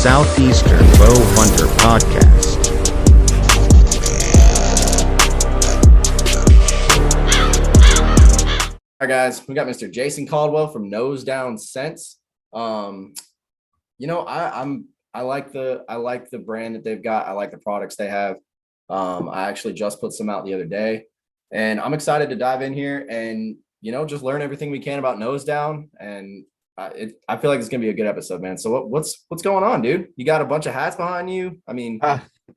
Southeastern Bow Hunter Podcast. All right, guys, we got Mr. Jason Caldwell from Nose Down Scents. I like the brand that they've got. I like the products they have. I actually just put some out the other day, and I'm excited to dive in here and just learn everything we can about Nose Down. And I feel like it's gonna be a good episode, man. So what's going on, dude? You got a bunch of hats behind you. I mean,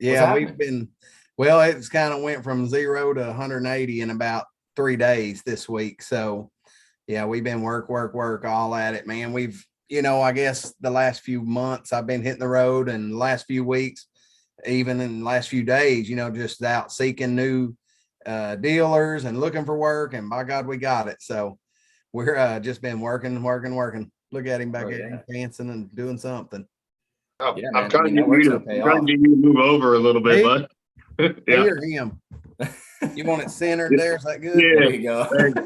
yeah, it's kind of went from 0 to 180 in about 3 days this week. So yeah, we've been work all at it, man. We've, I guess the last few months I've been hitting the road, and the last few weeks, even in the last few days, just out seeking new dealers and looking for work, and by God, we got it. So we're just been working. Look at him back there dancing and doing something. Oh, yeah, I'm trying to get you to move over a little bit, bud. Hear him. You want it centered there? Is that good? Yeah. There you go.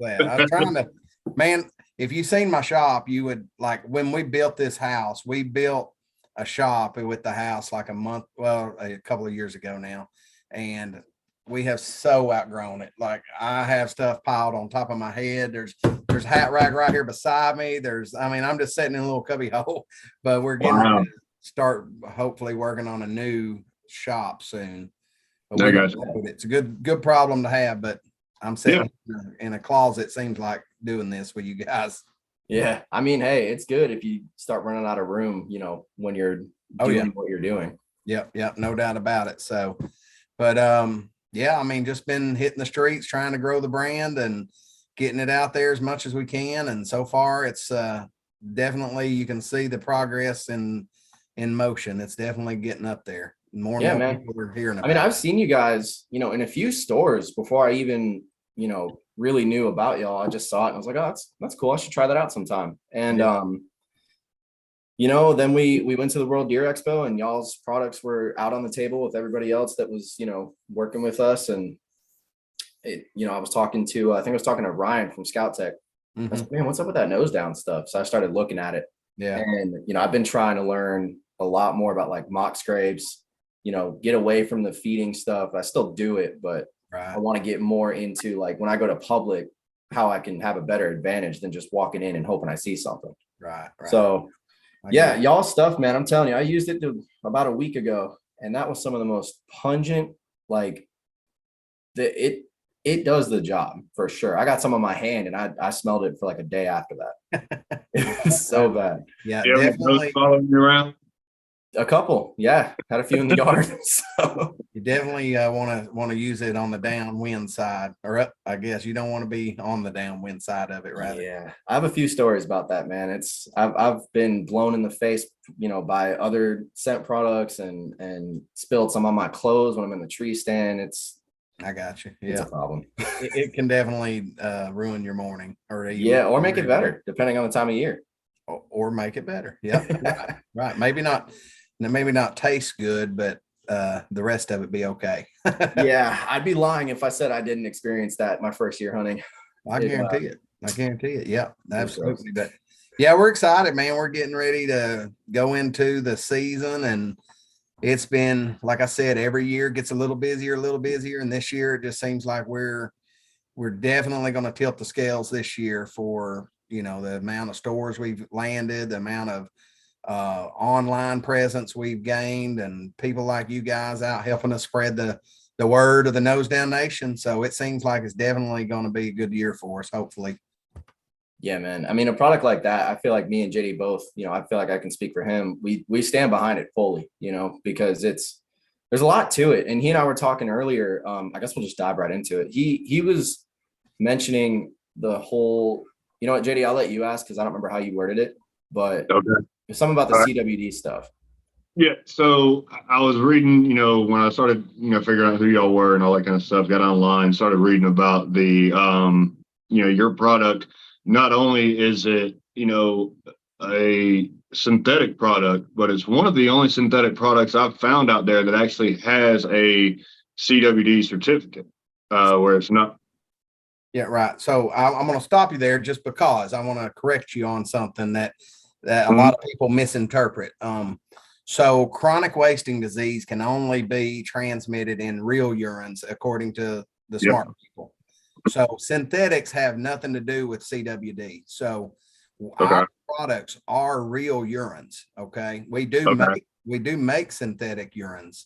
I'm trying to, man, if you seen my shop, you would, like, when we built this house, we built a shop with the house like a couple of years ago now. And we have so outgrown it. Like, I have stuff piled on top of my head. There's a hat rack right here beside me. I'm just sitting in a little cubby hole, but we're getting ready to start hopefully working on a new shop soon. But it's a good problem to have, but I'm sitting in a closet, seems like, doing this with you guys. Yeah. I mean, hey, it's good if you start running out of room, when you're doing what you're doing. Yep. No doubt about it. So, but just been hitting the streets, trying to grow the brand and getting it out there as much as we can. And so far it's definitely, you can see the progress in motion. It's definitely getting up there. More and more people are hearing about it. I've seen you guys, in a few stores before I even, really knew about y'all. I just saw it and I was like, oh, that's cool. I should try that out sometime. And, then we went to the World Deer Expo, and y'all's products were out on the table with everybody else that was, working with us. And I was talking to Ryan from Scout Tech. I was like, man, what's up with that Nose Down stuff? So I started looking at it. Yeah. And, I've been trying to learn a lot more about like mock scrapes, get away from the feeding stuff. I still do it, but I want to get more into, like, when I go to public, how I can have a better advantage than just walking in and hoping I see something. Right. So y'all stuff, man, I'm telling you, I used it about a week ago, and that was some of the most pungent, like, it does the job for sure. I got some on my hand and I smelled it for like a day after that. It's so bad. Yeah, definitely following you around. A couple, had a few in the yard. So you definitely want to use it on the downwind side, or up. I guess you don't want to be on the downwind side of it, right? Yeah, I have a few stories about that, man. I've been blown in the face, by other scent products and spilled some on my clothes when I'm in the tree stand. I got you. It's a problem. It can definitely ruin your morning, or make it better depending on the time of year, or make it better. Yeah, right. Maybe not taste good, but the rest of it be okay. Yeah, I'd be lying if I said I didn't experience that my first year hunting. I guarantee it. Yeah, absolutely. But yeah, we're excited, man. We're getting ready to go into the season, and it's been, like I said, every year gets a little busier. And this year it just seems like we're definitely going to tilt the scales this year for, the amount of stores we've landed, the amount of online presence we've gained, and people like you guys out helping us spread the word of the Nose Down Nation. So it seems like it's definitely going to be a good year for us, hopefully. Yeah, man. A product like that, I feel like me and JD both, I feel like I can speak for him. We stand behind it fully, because there's a lot to it. And he and I were talking earlier. I guess we'll just dive right into it. He was mentioning the whole, what, JD, I'll let you ask, because I don't remember how you worded it, but it's something about the CWD stuff. Yeah. So I was reading, when I started, figuring out who y'all were and all that kind of stuff, got online, started reading about the, your product. Not only is it, a synthetic product, but it's one of the only synthetic products I've found out there that actually has a CWD certificate, where it's not. Yeah, right. So I'm going to stop you there just because I want to correct you on something that that a lot of people misinterpret. So chronic wasting disease can only be transmitted in real urines, according to the Yep. smart people. So synthetics have nothing to do with CWD. So Okay. our products are real urines. Okay. We do make synthetic urines,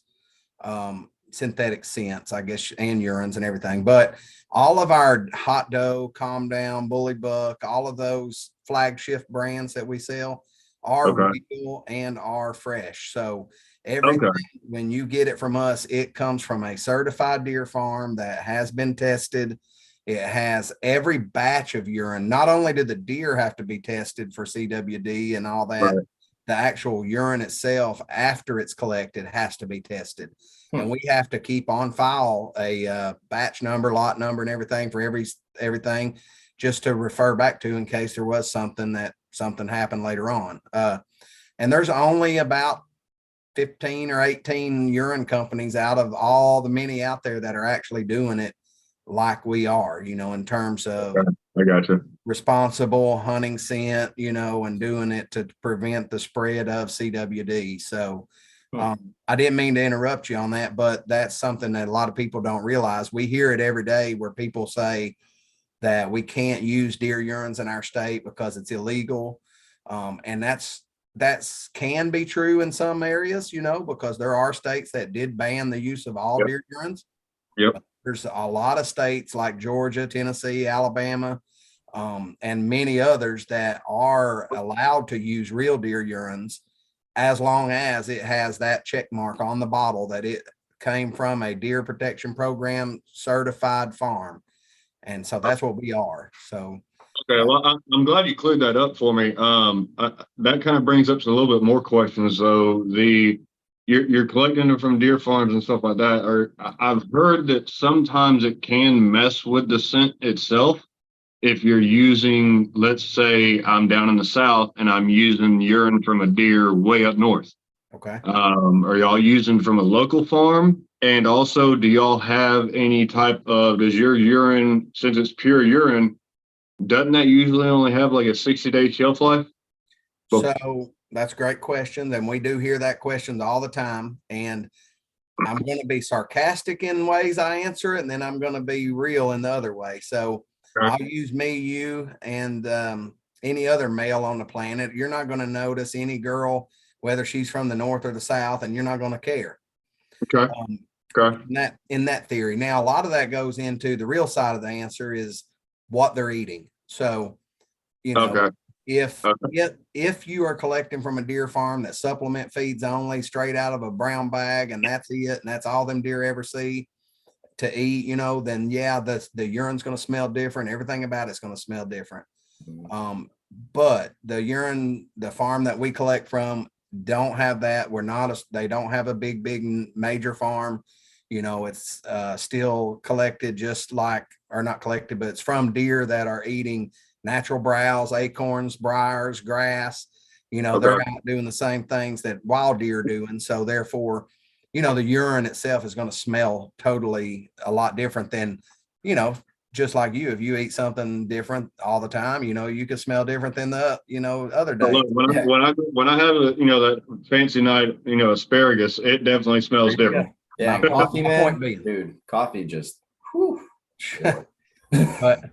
synthetic scents, I guess, and urines and everything. But all of our Hot Dough, Calm Down, Bully Buck, all of those flagship brands that we sell are real and are fresh. So everything, when you get it from us, it comes from a certified deer farm that has been tested. It has every batch of urine. Not only do the deer have to be tested for CWD and all that, the actual urine itself, after it's collected, has to be tested. And we have to keep on file a batch number, lot number, and everything for everything, just to refer back to in case there was something happened later on. And there's only about 15 or 18 urine companies out of all the many out there that are actually doing it like we are, in terms of I got you. responsible hunting scent, and doing it to prevent the spread of CWD. So I didn't mean to interrupt you on that, but that's something that a lot of people don't realize. We hear it every day where people say that we can't use deer urines in our state because it's illegal. And that's can be true in some areas, because there are states that did ban the use of all deer urines. Yep. There's a lot of states like Georgia, Tennessee, Alabama, and many others that are allowed to use real deer urines, as long as it has that check mark on the bottle that it came from a deer protection program certified farm. And so that's what we are. So okay, well, I'm glad you cleared that up for me. That kind of brings up a little bit more questions. So you're collecting them from deer farms and stuff like that. Or I've heard that sometimes it can mess with the scent itself. If you're using, let's say I'm down in the South and I'm using urine from a deer way up north. okay. Are y'all using from a local farm? And also, do y'all have any type of, does your urine, since it's pure urine, doesn't that usually only have like a 60-day shelf life? So that's a great question. And we do hear that question all the time. And I'm going to be sarcastic in ways I answer it, and then I'm going to be real in the other way. So I'll use me, you, and any other male on the planet. You're not going to notice any girl, whether she's from the North or the South, and you're not going to care. Okay. In that theory. Now, a lot of that goes into the real side of the answer is what they're eating. So, if you are collecting from a deer farm that supplement feeds only straight out of a brown bag, and that's it, and that's all them deer ever see to eat, then the urine's going to smell different. Everything about it's going to smell different. But the farm that we collect from don't have that. They don't have a big major farm. It's still collected not collected, but it's from deer that are eating natural browse, acorns, briars, grass. They're not doing the same things that wild deer are doing. So therefore, the urine itself is going to smell totally a lot different than, just like you. If you eat something different all the time, you could smell different than the, other day. Look, when I have that fancy night, asparagus, it definitely smells different. Yeah, coffee, man. Dude, coffee just. Whew. But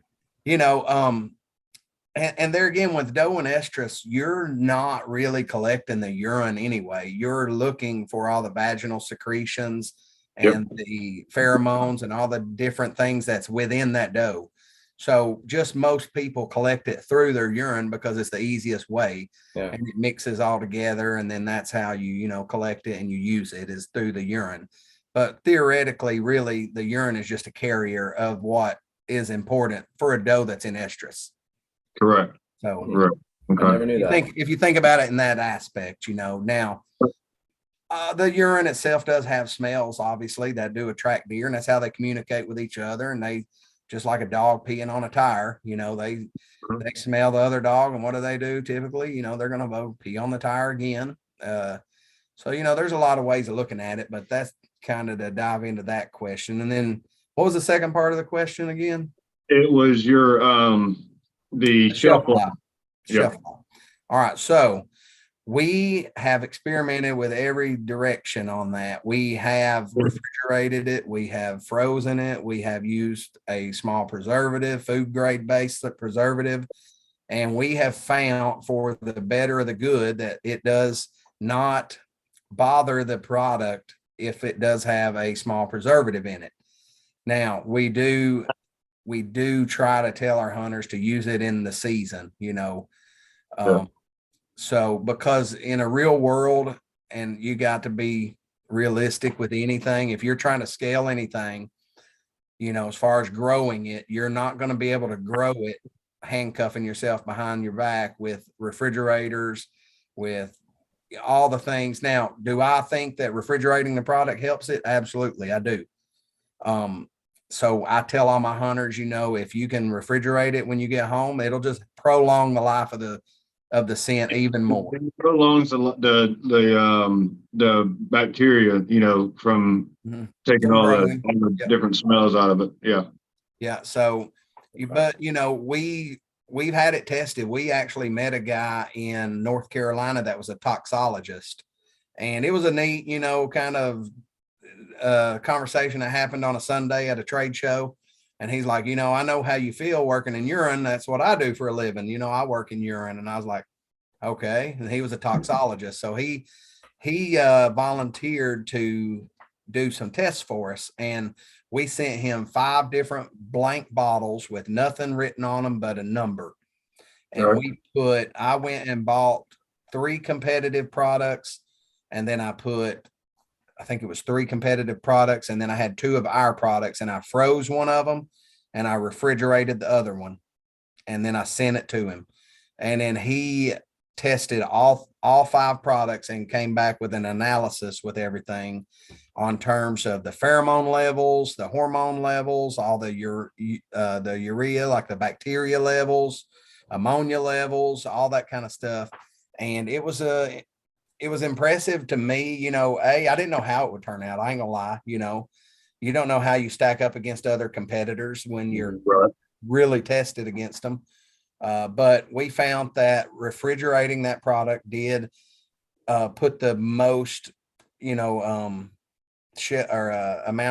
and there again with doe and estrus, you're not really collecting the urine anyway. You're looking for all the vaginal secretions and the pheromones and all the different things that's within that doe. So just most people collect it through their urine because it's the easiest way, and it mixes all together, and then that's how you collect it and you use it, is through the urine. But theoretically, really, the urine is just a carrier of what is important for a doe that's in estrus. Correct. So okay. I never knew that. If you think about it in that aspect, now the urine itself does have smells, obviously, that do attract deer, and that's how they communicate with each other. And they, just like a dog peeing on a tire, they smell the other dog, and what do they do typically? They're going to go pee on the tire again. So there's a lot of ways of looking at it, but that's kind of to dive into that question. And then what was the second part of the question again? It was your the shelf life. Shelf life. All right. So we have experimented with every direction on that. We have refrigerated it. We have frozen it. We have used a small preservative, food grade based preservative. And we have found, for the better of the good, that it does not bother the product if it does have a small preservative in it. Now we do try to tell our hunters to use it in the season, so because in a real world, and you got to be realistic with anything, if you're trying to scale anything, as far as growing it, you're not going to be able to grow it handcuffing yourself behind your back with refrigerators, with all the things. Now, do I think that refrigerating the product helps it? Absolutely, I do. So I tell all my hunters, if you can refrigerate it when you get home, it'll just prolong the life of the scent even more. It prolongs the bacteria, from taking all the different smells out of it. Yeah. Yeah. So, but we've had it tested. We actually met a guy in North Carolina that was a toxologist, and it was a neat, kind of conversation that happened on a Sunday at a trade show. And he's like, I know how you feel working in urine. That's what I do for a living. I work in urine. And I was like, okay. And he was a toxologist. So he volunteered to do some tests for us. And we sent him 5 different blank bottles with nothing written on them but a number. And I went and bought 3 competitive products. And then I think it was 3 competitive products. And then I had 2 of our products, and I froze one of them and I refrigerated the other one. And then I sent it to him. And then he tested all 5 products and came back with an analysis with everything on terms of the pheromone levels, the hormone levels, all the urea, like the bacteria levels, ammonia levels, all that kind of stuff. And it was impressive to me. I didn't know how it would turn out. I ain't gonna lie. You don't know how you stack up against other competitors when you're really tested against them. But we found that refrigerating that product did put the most, amount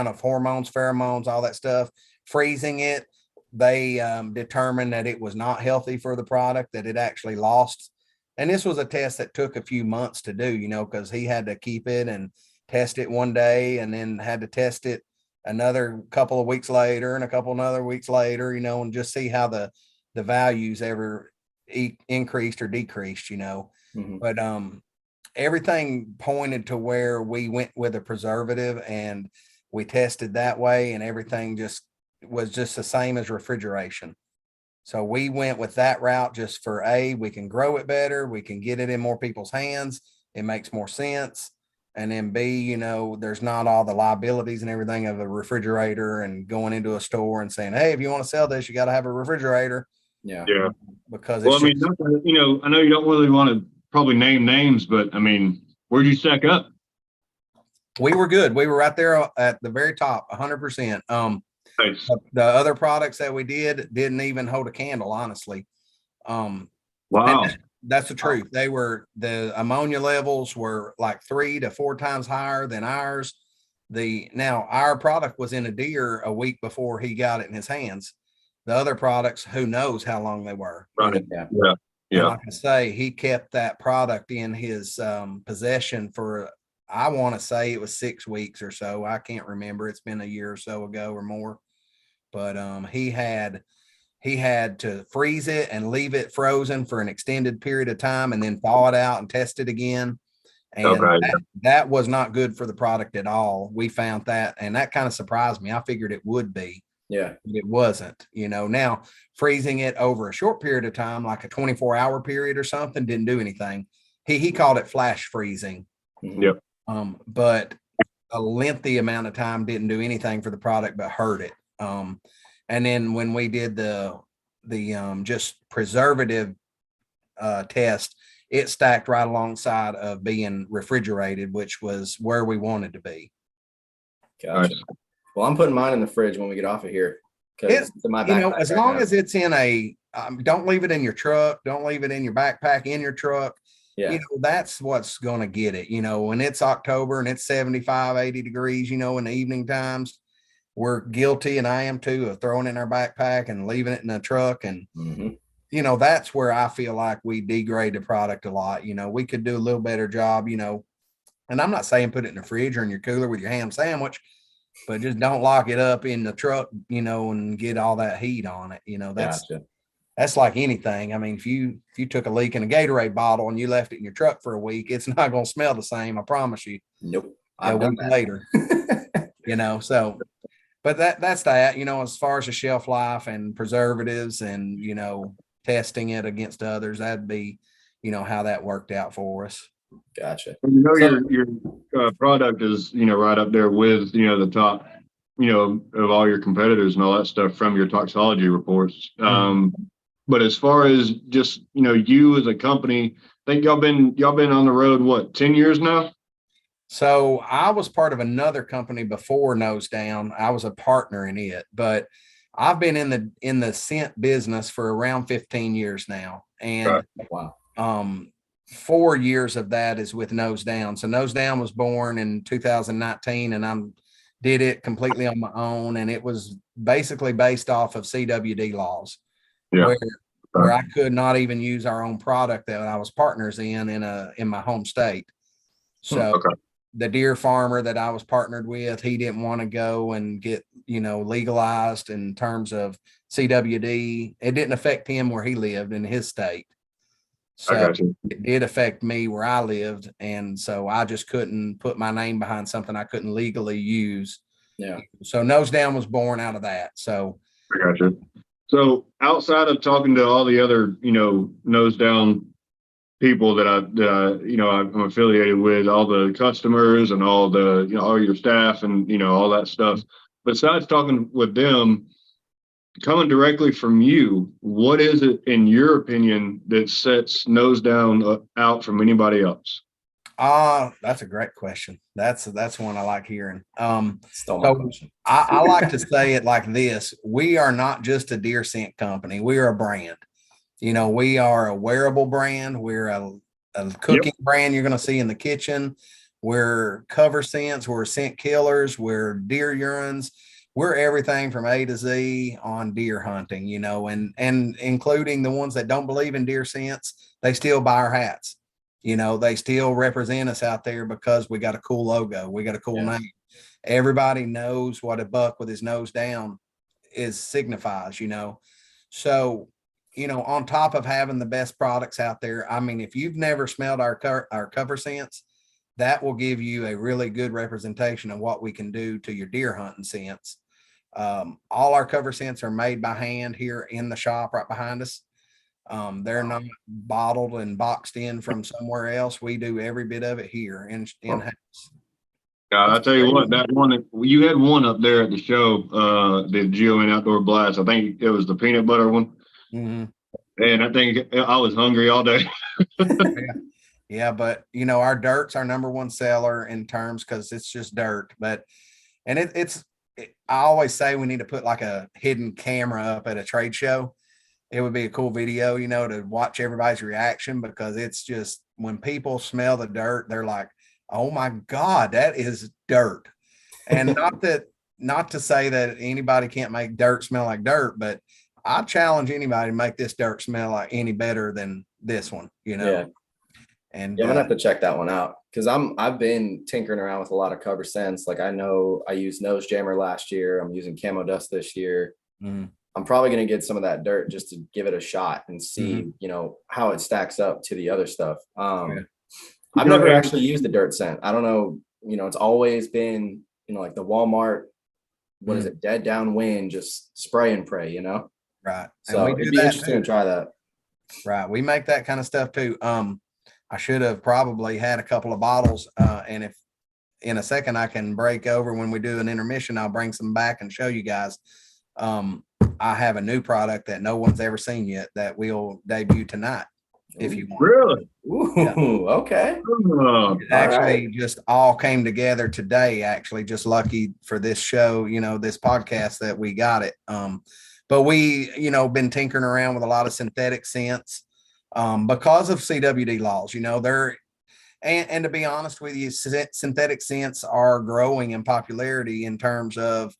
of hormones, pheromones, all that stuff. Freezing it, they determined that it was not healthy for the product, that it actually lost. And this was a test that took a few months to do, because he had to keep it and test it one day, and then had to test it another couple of weeks later and a couple of other weeks later, and just see how the values ever increased or decreased, But everything pointed to where we went with a preservative, and we tested that way, and everything was just the same as refrigeration. So we went with that route just for we can grow it better. We can get it in more people's hands. It makes more sense. And then B, there's not all the liabilities and everything of a refrigerator and going into a store and saying, hey, if you want to sell this, you got to have a refrigerator. Yeah. Because I know you don't really want to probably name names, but where'd you stack up? We were good. We were right there at the very top, 100%. Nice. The other products that we didn't even hold a candle, honestly. Wow. That's the truth. The ammonia levels were like 3 to 4 times higher than ours. Now our product was in a deer a week before he got it in his hands. The other products, who knows how long they were. Right. Yeah. And like I say, he kept that product in his possession for, I want to say it was 6 weeks or so. I can't remember. It's been a year or so ago or more. But he had to freeze it and leave it frozen for an extended period of time, and then thaw it out and test it again. And that was not good for the product at all. We found that, and that kind of surprised me. I figured it would be. Yeah. But it wasn't. Now freezing it over a short period of time, like a 24-hour period or something, didn't do anything. He called it flash freezing. Yep. But a lengthy amount of time didn't do anything for the product but hurt it. And then when we did the just preservative test, it stacked right alongside of being refrigerated, which was where we wanted to be. Gotcha. Well, I'm putting mine in the fridge when we get off of here. Because my backpack as right long now. as it's in don't leave it in your truck. Don't leave it in your backpack in your truck. Yeah. That's what's going to get it. When it's October and it's 75, 80 degrees, in the evening times, we're guilty, and I am too, of throwing it in our backpack and leaving it in the truck. And, that's where I feel like we degrade the product a lot. We could do a little better job, and I'm not saying put it in the fridge or in your cooler with your ham sandwich, but just don't lock it up in the truck, and get all that heat on it. That's like anything. I mean, if you took a leak in a Gatorade bottle and you left it in your truck for a week, it's not going to smell the same. I promise you. Nope. A week later, so, but that's that, as far as the shelf life and preservatives and, testing it against others, that'd be, how that worked out for us. Gotcha. Your product is, right up there with, the top, of all your competitors and all that stuff from your toxicology reports. But as far as just, you as a company, I think y'all been on the road, what, 10 years now? So I was part of another company before Nose Down. I was a partner in it, but I've been in the scent business for around 15 years now. And wow. 4 years of that is with Nose Down. So Nose Down was born in 2019, and I did it completely on my own. And it was basically based off of CWD laws, where I could not even use our own product that I was partners in my home state. So the deer farmer that I was partnered with, he didn't want to go and get, legalized in terms of CWD. It didn't affect him where he lived in his state. So it did affect me where I lived. And so I just couldn't put my name behind something I couldn't legally use. Yeah. So Nose Down was born out of that. So I gotcha. So outside of talking to all the other, Nose Down people that I'm affiliated with, all the customers and all the, all your staff and, all that stuff, besides talking with them, coming directly from you, what is it, in your opinion, that sets Nose Down out from anybody else? That's a great question. That's one I like hearing. Still my question. I like to say it like this: we are not just a deer scent company. We are a brand. We are a wearable brand. We're a cooking brand you're going to see in the kitchen. We're cover scents. We're scent killers. We're deer urines. We're everything from A to Z on deer hunting, and including the ones that don't believe in deer scents, they still buy our hats. They still represent us out there because we got a cool logo. We got a cool name. Everybody knows what a buck with his nose down signifies, So, on top of having the best products out there, I mean, if you've never smelled our cover scents, that will give you a really good representation of what we can do to your deer hunting scents. All our cover scents are made by hand here in the shop right behind us. They're not bottled and boxed in from somewhere else. We do every bit of it here in-house. I tell you what, that one, you had one up there at the show, the Geo and Outdoor Blast. I think it was the peanut butter one. And I think I was hungry all day. Yeah, but our dirt's our number one seller in terms, because it's just dirt. But I always say we need to put like a hidden camera up at a trade show. It would be a cool video, to watch everybody's reaction, because it's just, when people smell the dirt, they're like, oh my God, that is dirt. And not to say that anybody can't make dirt smell like dirt, but I challenge anybody to make this dirt smell like any better than this one, Yeah. And I'm gonna have to check that one out, because I've been tinkering around with a lot of cover scents. Like, I know I used Nose Jammer last year. I'm using Camo Dust this year. I'm probably going to get some of that dirt just to give it a shot and see, how it stacks up to the other stuff. I've never actually used the dirt scent. I don't know, it's always been, like the Walmart, what is it? Dead downwind, just spray and pray, Right. So it'd be interesting to try that. Right. We make that kind of stuff too. I should have probably had a couple of bottles. And if in a second I can break over when we do an intermission, I'll bring some back and show you guys. I have a new product that no one's ever seen yet that we'll debut tonight. if you want. Really? Ooh, Yeah. okay. Oh, It actually just all came together today. Actually, just lucky for this show, this podcast that we got it. But we, been tinkering around with a lot of synthetic scents because of CWD laws. They're and to be honest with you, synthetic scents are growing in popularity in terms of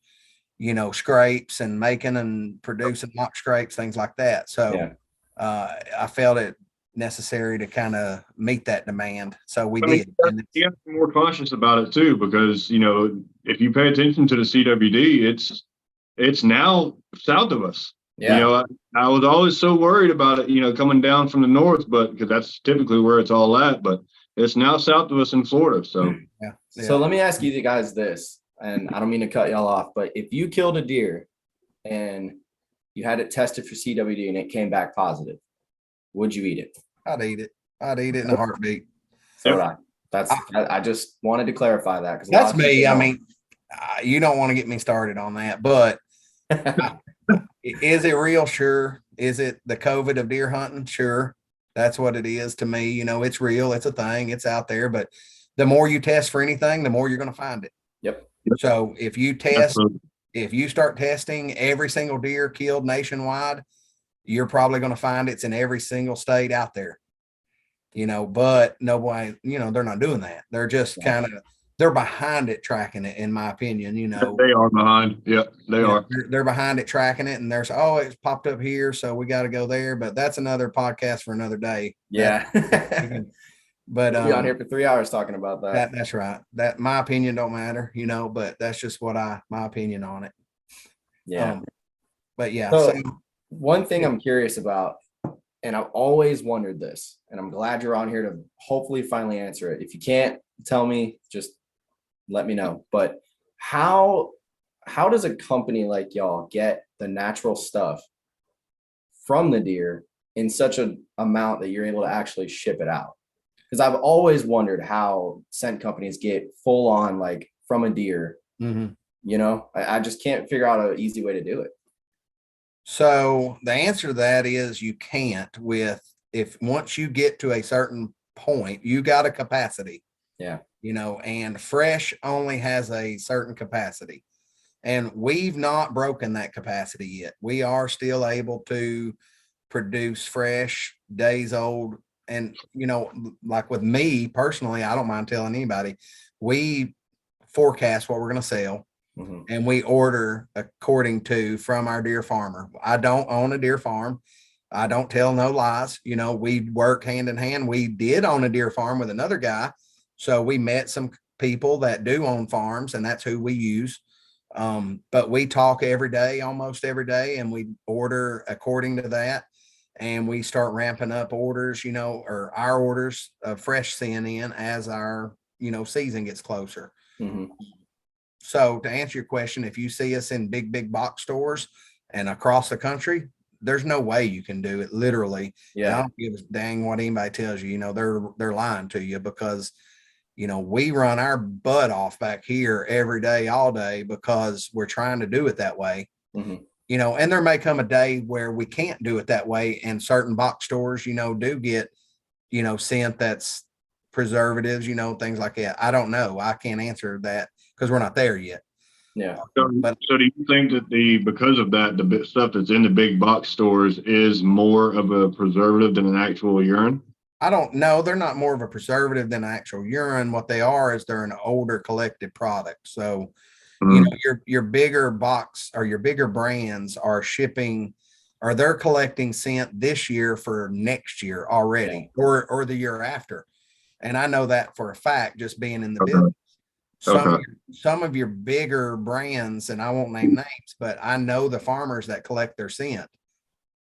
scrapes and making and producing mock scrapes, things like that. So Yeah. I felt it necessary to kind of meet that demand. So we I mean, did. And you have to be more conscious about it too, because if you pay attention to the CWD, it's now south of us. Yeah. I was always so worried about it, coming down from the north, but because that's typically where it's all at. But it's now south of us in Florida. So yeah. So let me ask you guys this, and I don't mean to cut y'all off, but if you killed a deer and you had it tested for CWD and it came back positive, would you eat it? I'd eat it. I'd eat it in a heartbeat. So would I. I just wanted to clarify that because That's me. I mean, you don't want to get me started on that, but is it real? Sure. Is it the COVID of deer hunting? Sure. That's what it is to me. It's real. It's a thing. It's out there. But the more you test for anything, the more you're going to find it. Yep. So if you start testing every single deer killed nationwide, you're probably going to find it's in every single state out there. But nobody, they're not doing that. They're just they're behind it, tracking it, in my opinion. they are behind. Yeah, they are. They're behind it, tracking it, and there's it's popped up here, so we got to go there. But that's another podcast for another day. Yeah. But we'll be on here for 3 hours talking about that. That's right. That my opinion don't matter, but that's just my opinion on it. Yeah. But yeah. So one thing I'm curious about, and I've always wondered this, and I'm glad you're on here to hopefully finally answer it. If you can't tell me, just let me know. But how does a company like y'all get the natural stuff from the deer in such an amount that you're able to actually ship it out? Because I've always wondered how scent companies get full on like from a deer. Mm-hmm. I just can't figure out an easy way to do it. So the answer to that is you can't. Once you get to a certain point, you got a capacity. Yeah. And fresh only has a certain capacity. And we've not broken that capacity yet. We are still able to produce fresh, days old. And, like with me personally, I don't mind telling anybody, we forecast what we're going to sell. Mm-hmm. And we order according to from our deer farmer. I don't own a deer farm. I don't tell no lies. We work hand in hand. We did own a deer farm with another guy. So we met some people that do own farms, and that's who we use. But we talk every day, almost every day, and we order according to that. And we start ramping up orders, or our orders of fresh scent in as our, season gets closer. Mm-hmm. So to answer your question, if you see us in big box stores and across the country, there's no way you can do it literally. Yeah. I don't give a dang what anybody tells you, they're lying to you because, we run our butt off back here every day, all day, because we're trying to do it that way. Mm-hmm. And there may come a day where we can't do it that way. And certain box stores, do get, scent that's preservatives, things like that. I don't know. I can't answer that because we're not there yet. Yeah. So do you think that because of that, the stuff that's in the big box stores is more of a preservative than an actual urine? I don't know. They're not more of a preservative than actual urine. What they are is they're an older collected product. So, your bigger box or your bigger brands are shipping, or they're collecting scent this year for next year already, or the year after. And I know that for a fact, just being in the business. Some of your bigger brands, and I won't name names, but I know the farmers that collect their scent,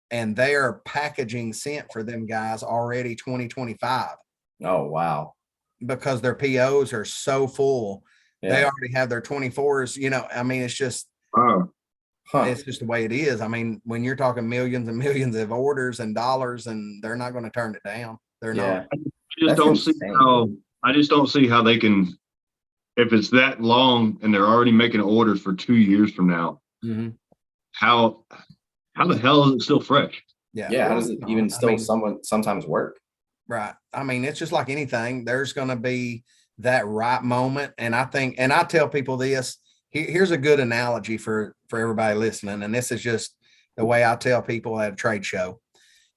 and they are packaging scent for them guys already 2025. Oh, wow. Because their POs are so full. Yeah. They already have their 24s, it's just, it's just the way it is. I mean, when you're talking millions and millions of orders and dollars, and they're not going to turn it down. They're not. I just don't see how they can, if it's that long and they're already making orders for 2 years from now, mm-hmm. how the hell is it still fresh? Yeah. How does it even still sometimes work? Right. I mean, it's just like anything. There's going to be that right moment. And I tell people this, here's a good analogy for everybody listening. And this is just the way I tell people at a trade show.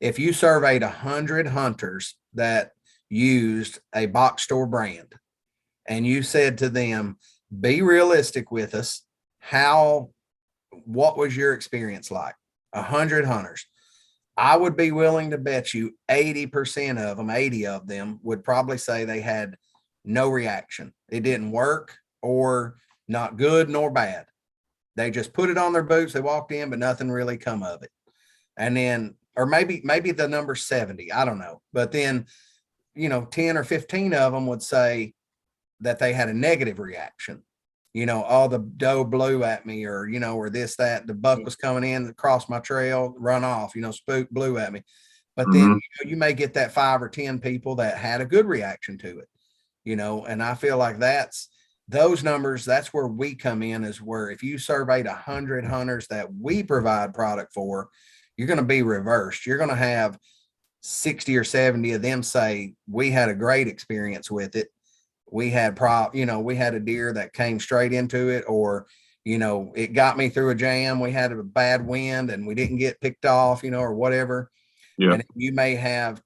If you surveyed 100 hunters that used a box store brand and you said to them, be realistic with us, what was your experience like? 100 hunters. I would be willing to bet you 80% of them, 80 of them would probably say they had no reaction. It didn't work, or not good nor bad. They just put it on their boots. They walked in, but nothing really come of it. And then, or maybe the number 70, I don't know. But then, 10 or 15 of them would say that they had a negative reaction. Oh, the doe blew at me, or, or this, that, the buck was coming in across my trail, run off, spook, blew at me. But then you may get that 5 or 10 people that had a good reaction to it, and I feel like those numbers, that's where we come in, is where if you surveyed 100 hunters that we provide product for, you're going to be reversed. You're going to have 60 or 70 of them say, we had a great experience with it. We had we had a deer that came straight into it, or, it got me through a jam. We had a bad wind and we didn't get picked off, or whatever. Yeah. And you may have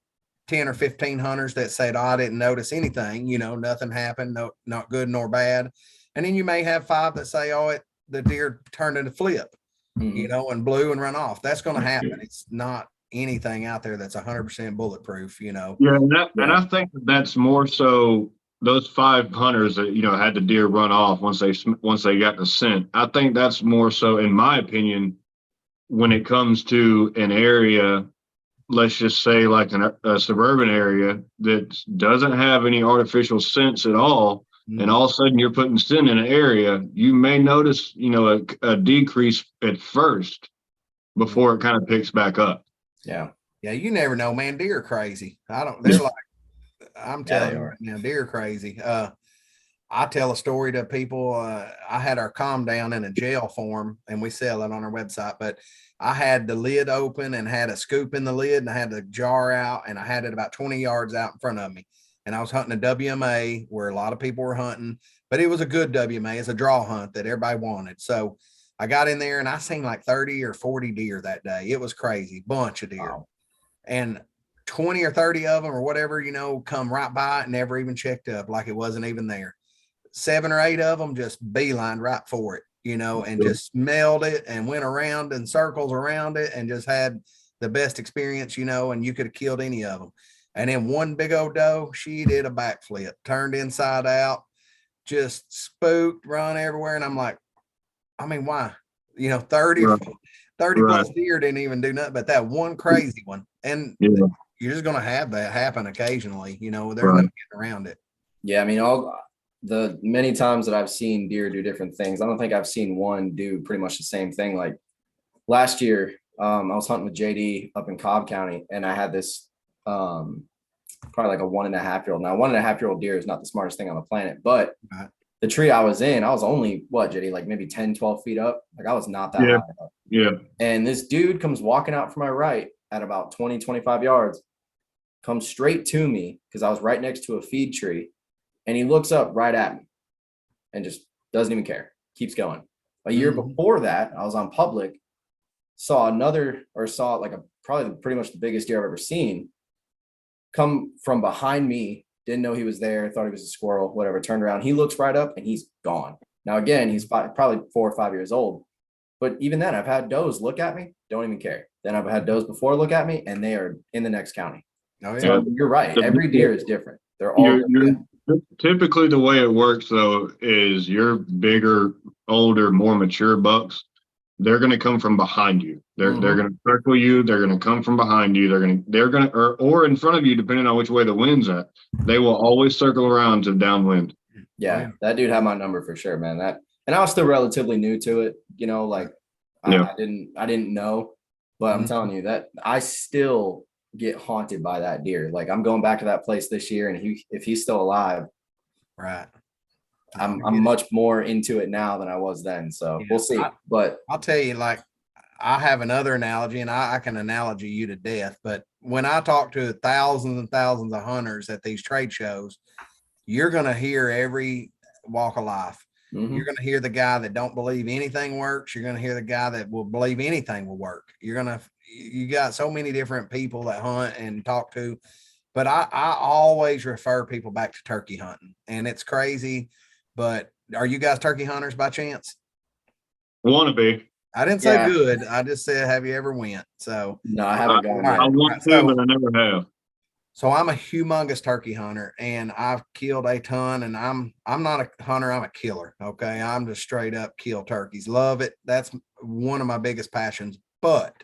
10 or 15 hunters that said, oh, I didn't notice anything, nothing happened, no, not good nor bad. And then you may have 5 that say, oh, the deer turned into flip, and blew and run off. That's going to happen. It's not anything out there that's 100% bulletproof, Yeah. And I think that's more so those 5 hunters that, had the deer run off once they got the scent. I think that's more so, in my opinion, when it comes to an area, let's just say like a suburban area that doesn't have any artificial scents at all. And all of a sudden you're putting scent in an area, you may notice, a decrease at first before it kind of picks back up. Yeah. Yeah. You never know, man. Deer are crazy. They're like, I'm telling you right now, deer are crazy. I tell a story to people. I had our calm down in a jail form, and we sell it on our website, but I had the lid open and had a scoop in the lid, and I had the jar out, and I had it about 20 yards out in front of me. And I was hunting a WMA where a lot of people were hunting, but it was a good WMA. It's a draw hunt that everybody wanted. So I got in there and I seen like 30 or 40 deer that day. It was crazy, bunch of deer. Wow. And 20 or 30 of them or whatever, come right by it, never even checked up, like it wasn't even there. 7 or 8 of them just beelined right for it, and just smelled it and went around in circles around it and just had the best experience, and you could have killed any of them. And then one big old doe, she did a backflip, turned inside out, just spooked, run everywhere. And I'm like, I mean, why? 30 right. plus deer didn't even do nothing but that one crazy one. And you're just going to have that happen occasionally, there's no getting around it. Yeah. I mean, all the many times that I've seen deer do different things, I don't think I've seen one do pretty much the same thing. Like last year, I was hunting with JD up in Cobb County, and I had this, probably like a 1.5-year-old. Now, 1.5-year-old deer is not the smartest thing on the planet, but the tree I was in, I was only JD, like maybe 10, 12 feet up. Like I was not that high up. Yeah. And this dude comes walking out from my right at about 20, 25 yards, comes straight to me because I was right next to a feed tree. And he looks up right at me and just doesn't even care. Keeps going. A year before that, I was on public, saw like probably pretty much the biggest deer I've ever seen, come from behind me, didn't know he was there, thought he was a squirrel, whatever, turned around. He looks right up and he's gone. Now, again, he's probably 4 or 5 years old. But even then, I've had does look at me, don't even care. Then I've had does before look at me, and they are in the next county. Oh, yeah. So you're right. Every deer is different. They're all typically the way it works, though, is your bigger, older, more mature bucks, they're going to come from behind you. They're going to circle you. They're going to come from behind you. They're going to or in front of you, depending on which way the wind's at. They will always circle around to downwind. Yeah, that dude had my number for sure, man. And I was still relatively new to it, I didn't know, but I'm telling you that I still get haunted by that deer. Like I'm going back to that place this year, and if he's still alive, right, I'm much more into it now than I was then. So we'll see. But I'll tell you, like I have another analogy, and I can analogy you to death. But when I talk to thousands and thousands of hunters at these trade shows, you're going to hear every walk of life. You're going to hear the guy that don't believe anything works. You're going to hear the guy that will believe anything will work. You got so many different people that hunt and talk to, but I always refer people back to turkey hunting, and it's crazy. But are you guys turkey hunters by chance? Want to be. I didn't say good. I just said, have you ever went? So no, I haven't gone I yet. want to, but I never have. So I'm a humongous turkey hunter, and I've killed a ton, and I'm not a hunter, I'm a killer. Okay. I'm just straight up kill turkeys. Love it. That's one of my biggest passions. But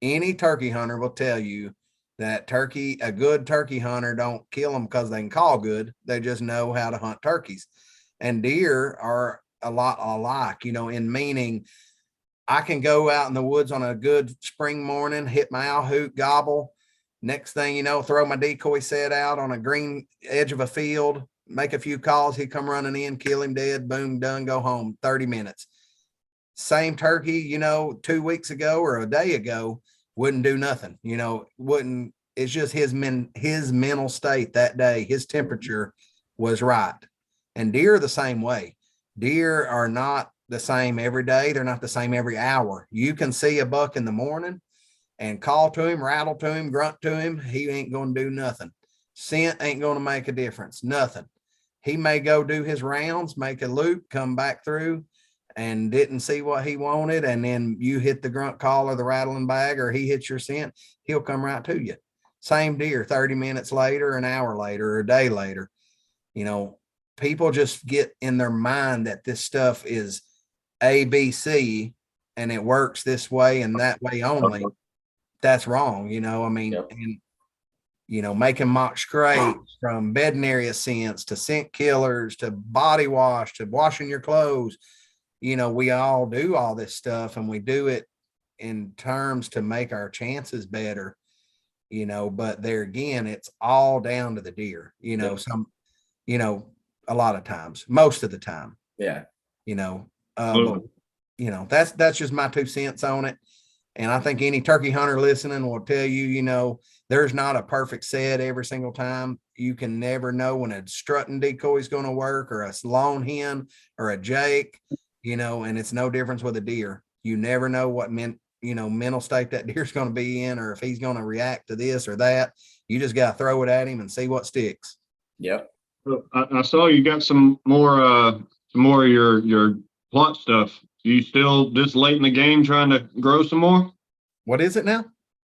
any turkey hunter will tell you that a good turkey hunter don't kill them because they can call good. They just know how to hunt turkeys. And deer are a lot alike, in meaning I can go out in the woods on a good spring morning, hit my owl hoot, gobble. Next thing you know, throw my decoy set out on a green edge of a field, make a few calls. He come running in, kill him dead, boom, done, go home, 30 minutes. Same turkey, 2 weeks ago or a day ago wouldn't do nothing, wouldn't. It's just his mental state that day. His temperature was right. And deer are the same way. Deer are not the same every day. They're not the same every hour. You can see a buck in the morning and call to him, rattle to him, grunt to him. He ain't going to do nothing. Scent ain't going to make a difference. Nothing. He may go do his rounds, make a loop, come back through and didn't see what he wanted. And then you hit the grunt call or the rattling bag, or he hits your scent. He'll come right to you. Same deer 30 minutes later, an hour later, or a day later. People just get in their mind that this stuff is ABC and it works this way and that way only. That's wrong. Making mock scrapes from bedding area scents to scent killers to body wash to washing your clothes. We all do all this stuff, and we do it in terms to make our chances better, but there again, it's all down to the deer, a lot of times, most of the time. Yeah. But that's just my 2 cents on it. And I think any turkey hunter listening will tell you, there's not a perfect set every single time. You can never know when a strutting decoy is going to work, or a lone hen or a jake, and it's no difference with a deer. You never know what mental state that deer's going to be in, or if he's going to react to this or that. You just got to throw it at him and see what sticks. Yep. I saw you got some more of your plot stuff. You still this late in the game trying to grow some more? What is it now?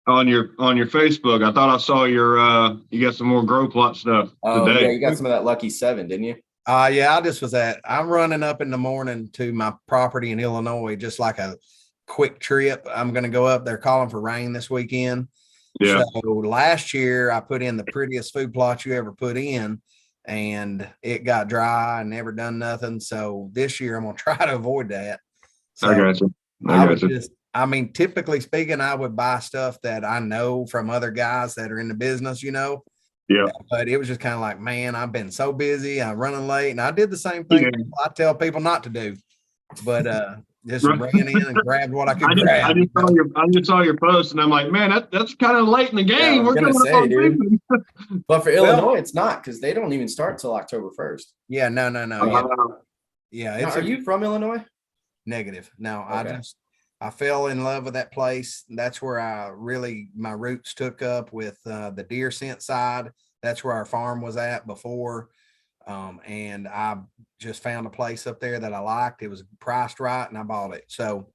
On your Facebook, I thought I saw you got some more grow plot stuff today. Yeah, you got some of that lucky 7, didn't you? Yeah, I'm running up in the morning to my property in Illinois, just like a quick trip. I'm going to go up there calling for rain this weekend. Yeah. So last year I put in the prettiest food plot you ever put in, and it got dry and never done nothing. So this year I'm going to try to avoid that. So I got you. Typically speaking, I would buy stuff that I know from other guys that are in the business, Yeah. But it was just kind of like, man, I've been so busy. I'm running late. And I did the same thing I tell people not to do. But just ran in and grabbed what I could grab. I just saw your post, and I'm like, man, that's kind of late in the game. We're going to say, dude. But for Illinois, it's not, because they don't even start till October 1st. Yeah, no. Yeah. Are you from Illinois? Negative. No, okay. I fell in love with that place. That's where my roots took up with the deer scent side. That's where our farm was at before. And I just found a place up there that I liked. It was priced right, and I bought it. So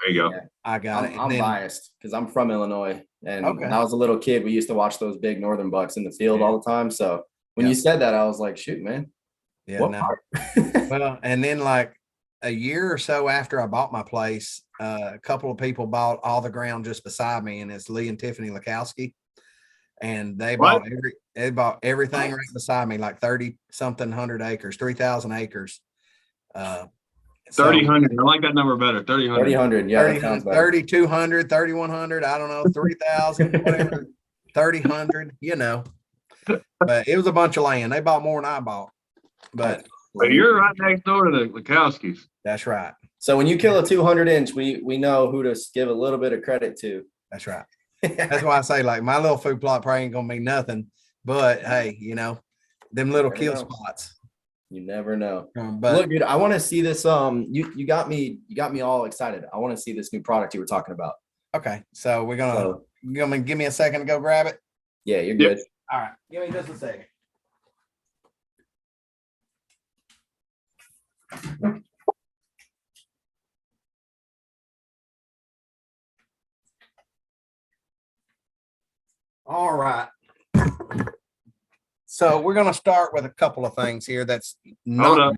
there you go. Yeah, I got it. I'm biased because I'm from Illinois, and when I was a little kid, we used to watch those big northern bucks in the field all the time. So when you said that, I was like, shoot, man. Yeah. Well, and then like a year or so after I bought my place, a couple of people bought all the ground just beside me, and it's Lee and Tiffany Lakowski. And they bought everything right beside me, like 30 something 100 acres, 3,000 acres. 3,000. I like that number better. 3,000. 3,000. Yeah. 3,200, 3,100. I don't know, 3,000, whatever, 3,000, but it was a bunch of land. They bought more than I bought, but you're right next door to the Lakowskis. That's right. So when you kill a 200 inch, we know who to give a little bit of credit to. That's right. That's why I say, like, my little food plot probably ain't gonna mean nothing, but hey, them little Never kill know. spots. You never know. But look, dude, I want to see this. You got me all excited. I want to see this new product you were talking about. okay, so we're gonna give me a second to go grab it. Yeah, you're Yep. good. All right, give me just a second. All right. So we're going to start with a couple of things here. That's not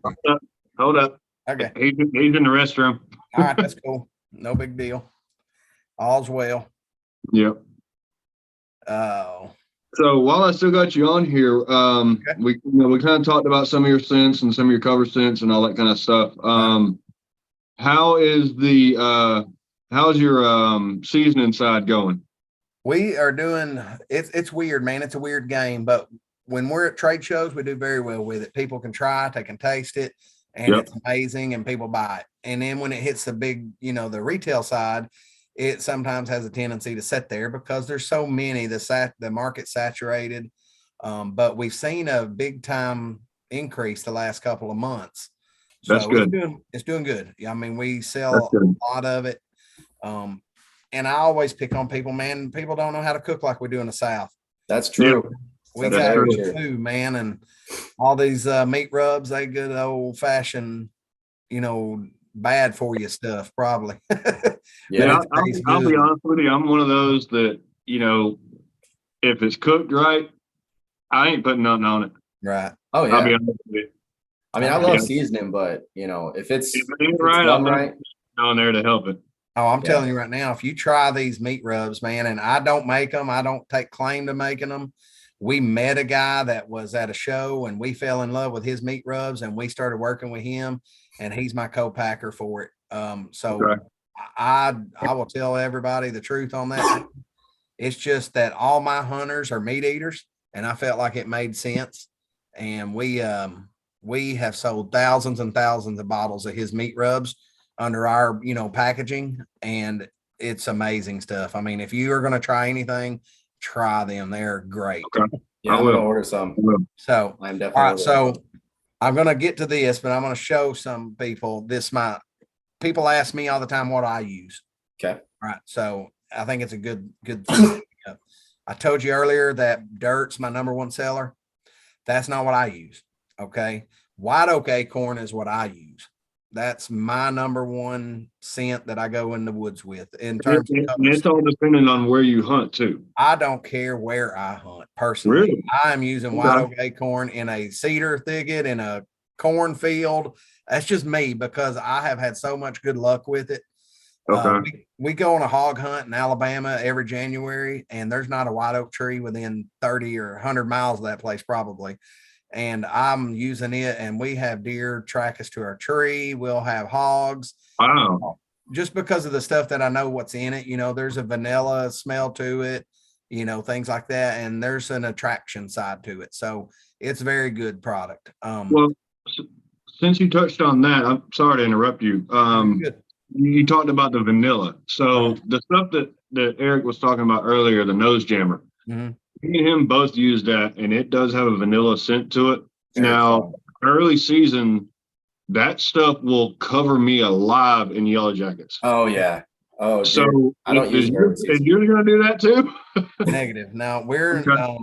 Hold up. okay. He's in the restroom. All right, that's cool. No big deal. All's well. Yep. Oh, So while I still got you on here, we kind of talked about some of your scents and some of your cover scents and all that kind of stuff. How is how's your seasoning side going? we are doing it's weird, man. It's a weird game, but when we're at trade shows, we do very well with it. People can try it, they can taste it, and Yep. it's amazing, and people buy it. And then when it hits the big, the retail side, it sometimes has a tendency to sit there because there's so many. The market saturated, but we've seen a big time increase the last couple of months. That's So good. it's doing good. I mean, we That's sell good. a lot of it. And I always pick on people, man. People don't know how to cook like we do in the South. That's true. We That's got very good true. food, man, and all these meat rubs, they good old fashioned, bad for you stuff, probably. Yeah. But it tastes I'll be good. honest with you. I'm one of those that, if it's cooked right, I ain't putting nothing on it. Right. Oh I'll be yeah. honest with you. I mean, I Yeah. love seasoning, but if it's If it ain't if it's right, done I'm right, on there to help it. Oh, I'm Yeah. telling you right now, if you try these meat rubs, man, and I don't make them, I don't take claim to making them. We met a guy that was at a show and we fell in love with his meat rubs and we started working with him and he's my co-packer for it. So Okay. I will tell everybody the truth on that. It's just that all my hunters are meat eaters and I felt like it made sense. And we have sold thousands and thousands of bottles of his meat rubs under our, packaging, and it's amazing stuff. I mean, if you are going to try anything, try them. They're great. Okay. yeah, I I'm gonna will. order some. So, I'm all definitely. right. So I'm going to get to this, but I'm going to show some people people ask me all the time what I use. Okay. All right. So I think it's a good thing. I told you earlier that dirt's my number one seller. That's not what I use. Okay. White oak acorn is what I use. That's my number one scent that I go in the woods with in terms of And it's all depending on where you hunt too. I don't care where I hunt personally. Really? I'm using Okay. white oak acorn in a cedar thicket, in a cornfield. That's just me because I have had so much good luck with it. Okay. We go on a hog hunt in Alabama every January, and there's not a white oak tree within 30 or 100 miles of that place, probably. And I'm using it, and we have deer track us to our tree. We'll have hogs. Wow. Just because of the stuff that I know what's in it. There's a vanilla smell to it, things like that. And there's an attraction side to it. So it's a very good product. Well, since you touched on that, I'm sorry to interrupt you. Good. You talked about the vanilla. So Right. the stuff that Eric was talking about earlier, the nose jammer, Mhm. me and him both use that, and it does have a vanilla scent to it. Very Now, fun. early season, that stuff will cover me alive in yellow jackets. Oh yeah. Oh, dude. So I don't use is it early is season. yours gonna do that too? Negative. Now we're, Okay.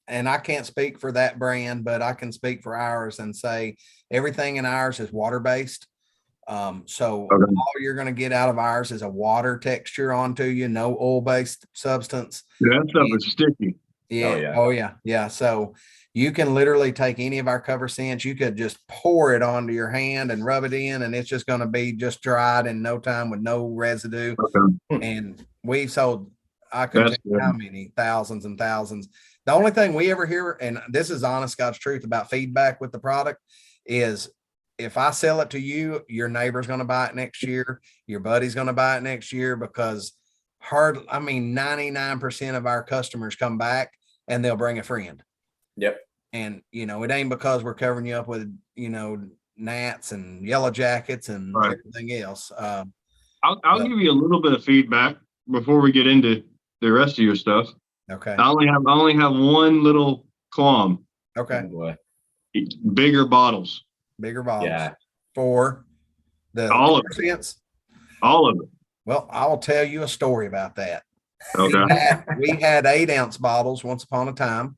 and I can't speak for that brand, but I can speak for ours and say everything in ours is water-based. So Okay. all you're going to get out of ours is a water texture onto you, no oil-based substance. Yeah, that stuff is sticky. Yeah. Oh, yeah. Oh, yeah. Yeah. So you can literally take any of our cover scents. You could just pour it onto your hand and rub it in, and it's just going to be just dried in no time with no residue. Okay. And we've sold, I couldn't That's tell you how many thousands and thousands. The only thing we ever hear, and this is honest God's truth about feedback with the product, is if I sell it to you, your neighbor's going to buy it next year. Your buddy's going to buy it next year because 99% of our customers come back and they'll bring a friend. Yep. And, it ain't because we're covering you up with, gnats and yellow jackets and Right. everything else. I'll give you a little bit of feedback before we get into the rest of your stuff. Okay. I only have one little qualm. Okay. Oh, boy. Bigger bottles. Bigger bottles Yeah. for the All of it. sense. All of it. Well, I will tell you a story about that. Okay. We had 8-ounce bottles once upon a time,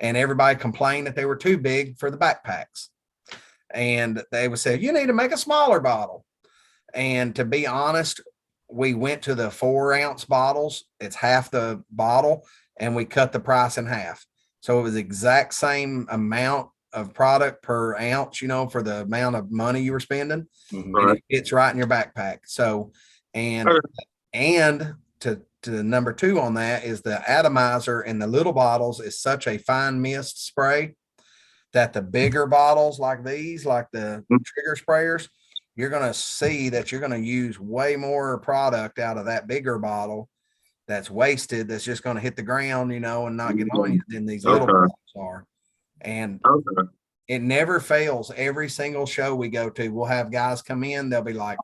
and everybody complained that they were too big for the backpacks. And they would say, you need to make a smaller bottle. And to be honest, we went to the 4-ounce bottles. It's half the bottle, and we cut the price in half. So it was the exact same amount of product per ounce, for the amount of money you were spending. Mhm. Right. And it fits right in your backpack. So, and to number 2 on that is the atomizer in the little bottles is such a fine mist spray that the bigger bottles like these, like the trigger sprayers, you're going to see that you're going to use way more product out of that bigger bottle that's wasted, that's just going to hit the ground, and not get on you than these little bottles are. And it never fails. Every single show we go to, we'll have guys come in, they'll be like,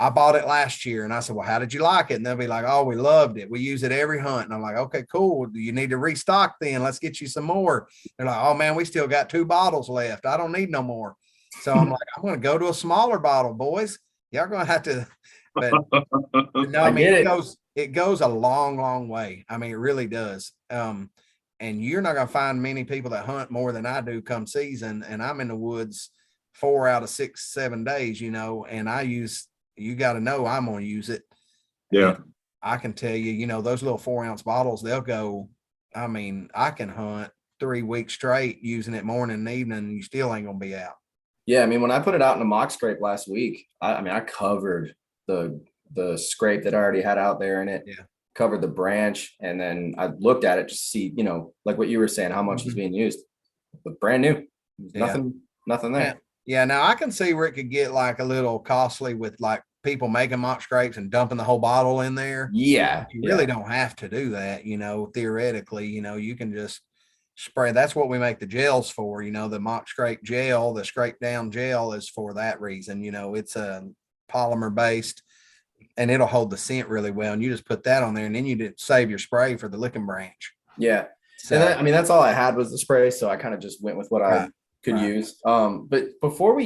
I bought it last year. And I said, well, how did you like it? And they'll be like, oh, we loved it. We use it every hunt. And I'm like, okay, cool. You need to restock then. Let's get you some more. They're like, oh man, we still got 2 bottles left. I don't need no more. So I'm like, I'm going to go to a smaller bottle, boys. Y'all going to have to, but no, I mean, it goes a long, long way. I mean, it really does. And you're not going to find many people that hunt more than I do come season. And I'm in the woods 4 out of 6, 7 days, and you got to know I'm going to use it. Yeah. And I can tell you, those little 4-ounce bottles, they'll go, I mean, I can hunt 3 weeks straight using it morning and evening, and you still ain't going to be out. Yeah. I mean, when I put it out in a mock scrape last week, I covered the scrape that I already had out there in it. Yeah. Covered the branch. And then I looked at it to see, like what you were saying, how much was being used, but brand new. Nothing there. Yeah. Now I can see where it could get like a little costly with like people making mock scrapes and dumping the whole bottle in there. Yeah. You really don't have to do that, theoretically, you can just spray. That's what we make the gels for, the mock scrape gel, the scrape down gel is for that reason. It's a polymer based and it'll hold the scent really well. And you just put that on there and then you did save your spray for the licking branch. Yeah. So, and that's all I had was the spray. So I kind of just went with what I could use. But before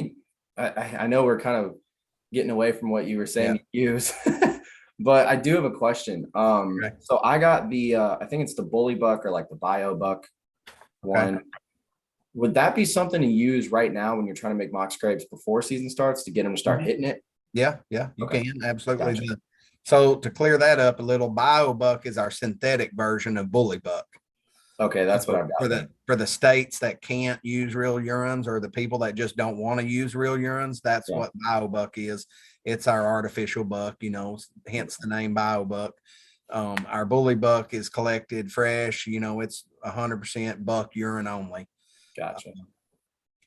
I know we're kind of getting away from what you were saying to use, but I do have a question. So I got the, I think it's the Bully Buck or like the Bio Buck one. Would that be something to use right now when you're trying to make mock scrapes before season starts to get them to start hitting it? Yeah, you can absolutely. Gotcha. So to clear that up a little, Bio Buck is our synthetic version of Bully Buck. Okay, that's what I've got. For the states that can't use real urines or the people that just don't want to use real urines, that's what Bio Buck is. It's our artificial buck, hence the name Bio Buck. Our Bully Buck is collected fresh, it's 100% buck urine only. Gotcha.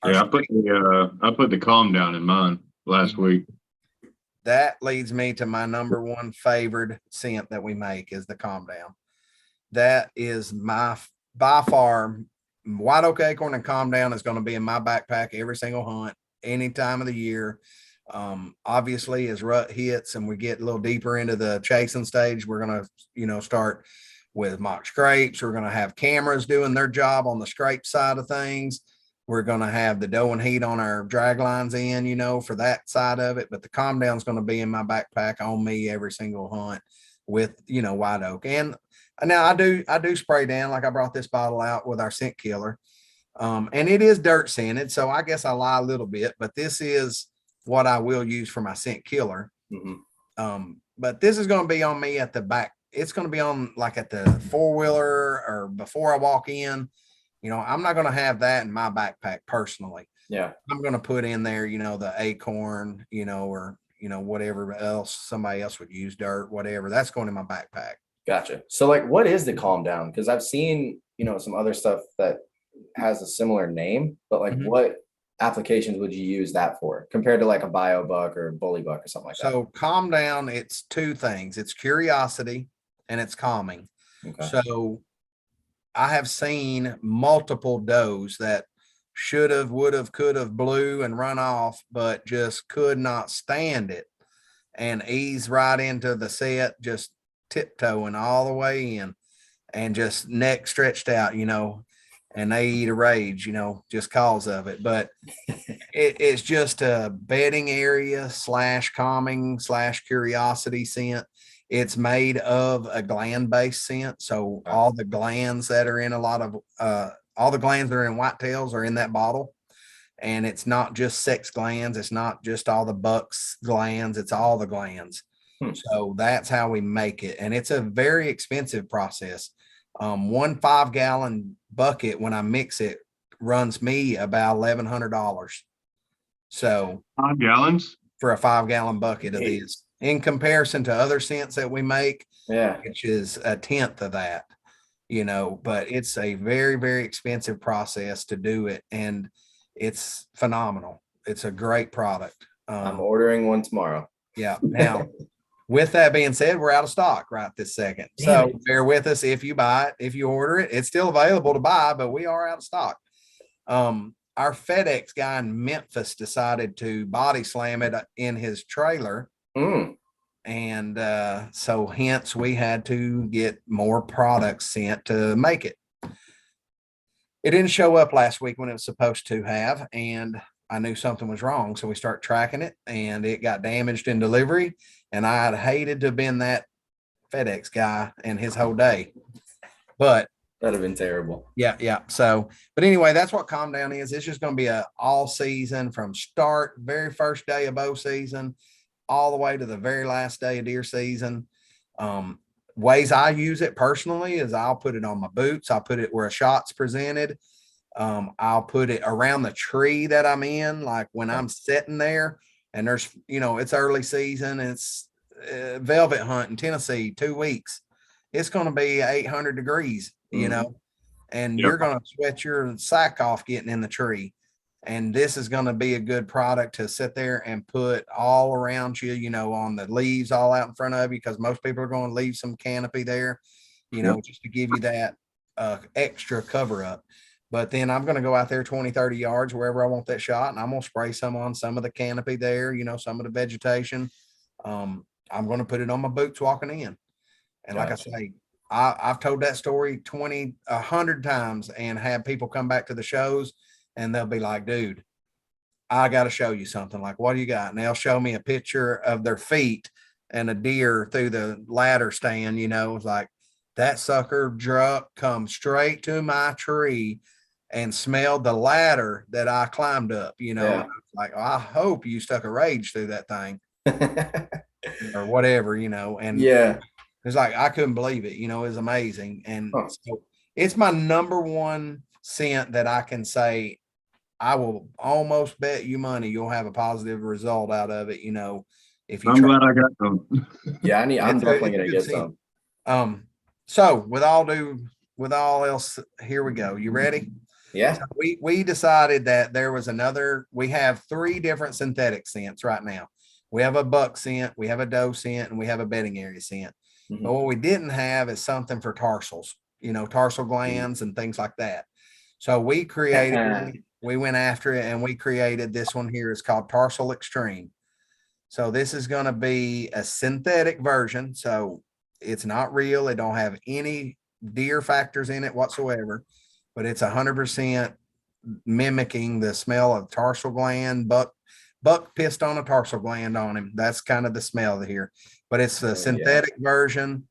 Yeah, I put the calm down in mine last week. That leads me to my number 1 favored scent that we make is the calm down. That is by far, White Oak Acorn and Calm Down is going to be in my backpack every single hunt, any time of the year. Obviously, as rut hits and we get a little deeper into the chasing stage, we're going to, start with mock scrapes. We're going to have cameras doing their job on the scrape side of things. We're going to have the doe and heat on our drag lines in, for that side of it. But the Calm Down is going to be in my backpack on me every single hunt with, White Oak. And now I do spray down, like I brought this bottle out with our scent killer. And it is dirt scented. So I guess I lie a little bit, but this is what I will use for my scent killer. Mm-hmm. But this is going to be on me at the back. It's going to be on like at the 4-wheeler or before I walk in. I'm not going to have that in my backpack personally. Yeah. I'm going to put in there, the acorn, or, whatever else somebody else would use, dirt, whatever. That's going in my backpack. Gotcha. So like, what is the Calm Down? Because I've seen, some other stuff that has a similar name, but like what applications would you use that for compared to like a Bio Buck or a Bully Buck or something like that? So Calm Down, it's 2 things. It's curiosity and it's calming. Okay. So I have seen multiple does that should have, would have, could have, blew and run off, but just could not stand it and ease right into the set, just tiptoeing all the way in and just neck stretched out, and they eat a rage, just cause of it. But it's just a bedding area / calming / curiosity scent. It's made of a gland based scent. So all the glands that are in all the glands that are in whitetails are in that bottle. And it's not just sex glands. It's not just all the buck's glands. It's all the glands. So that's how we make it. And it's a very expensive process. 1 5-gallon bucket, when I mix it, runs me about $1,100. So 5 gallons for a 5-gallon bucket of this, in comparison to other scents that we make, Yeah. which is a tenth of that, but it's a very, very expensive process to do it. And it's phenomenal. It's a great product. I'm ordering one tomorrow. Yeah. Now, with that being said, we're out of stock right this second. So bear with us. If you buy it, if you order it, it's still available to buy, but we are out of stock. Our FedEx guy in Memphis decided to body slam it in his trailer. And so hence we had to get more products sent to make it. It didn't show up last week when it was supposed to have, and I knew something was wrong. So we start tracking it, and it got damaged in delivery. And I had hated to have been that FedEx guy and his whole day. But that'd have been terrible. Yeah. So, but anyway, that's what Calm Down is. It's just going to be a all season from start, very first day of bow season, all the way to the very last day of deer season. Ways I use it personally is I'll put it on my boots. I'll put it where a shot's presented. I'll put it around the tree that I'm in, like when I'm sitting there and there's, it's early season. It's velvet hunt in Tennessee, 2 weeks. It's going to be 800 degrees, and you're going to sweat your sack off getting in the tree. And this is going to be a good product to sit there and put all around you, on the leaves all out in front of you, because most people are going to leave some canopy there, just to give you that extra cover up. But then I'm going to go out there 20, 30 yards, wherever I want that shot, and I'm going to spray some on some of the canopy there, some of the vegetation. I'm going to put it on my boots walking in. And like I say, I've told that story 100 times and had people come back to the shows and they'll be like, dude, I got to show you something. Like, what do you got? And they'll show me a picture of their feet and a deer through the ladder stand, it's like that sucker come straight to my tree and smelled the ladder that I climbed up, like, I hope you stuck a rage through that thing or whatever, and it's like, I couldn't believe it, it was amazing. And so it's my number one scent that I can say, I will almost bet you money you'll have a positive result out of it, if you I'm glad I got some. Yeah, I'm definitely going to get some. So with all else, here we go. You ready? Yeah. So we decided that there was we have 3 different synthetic scents right now. We have a buck scent, we have a doe scent, and we have a bedding area scent. But what we didn't have is something for tarsals, tarsal glands and things like that. So we went after it, and we created this one here. It's called Tarsal Extreme. So this is going to be a synthetic version. So it's not real. It don't have any deer factors in it whatsoever, but it's 100% mimicking the smell of tarsal gland. Buck pissed on a tarsal gland on him. That's kind of the smell here, but it's a synthetic version.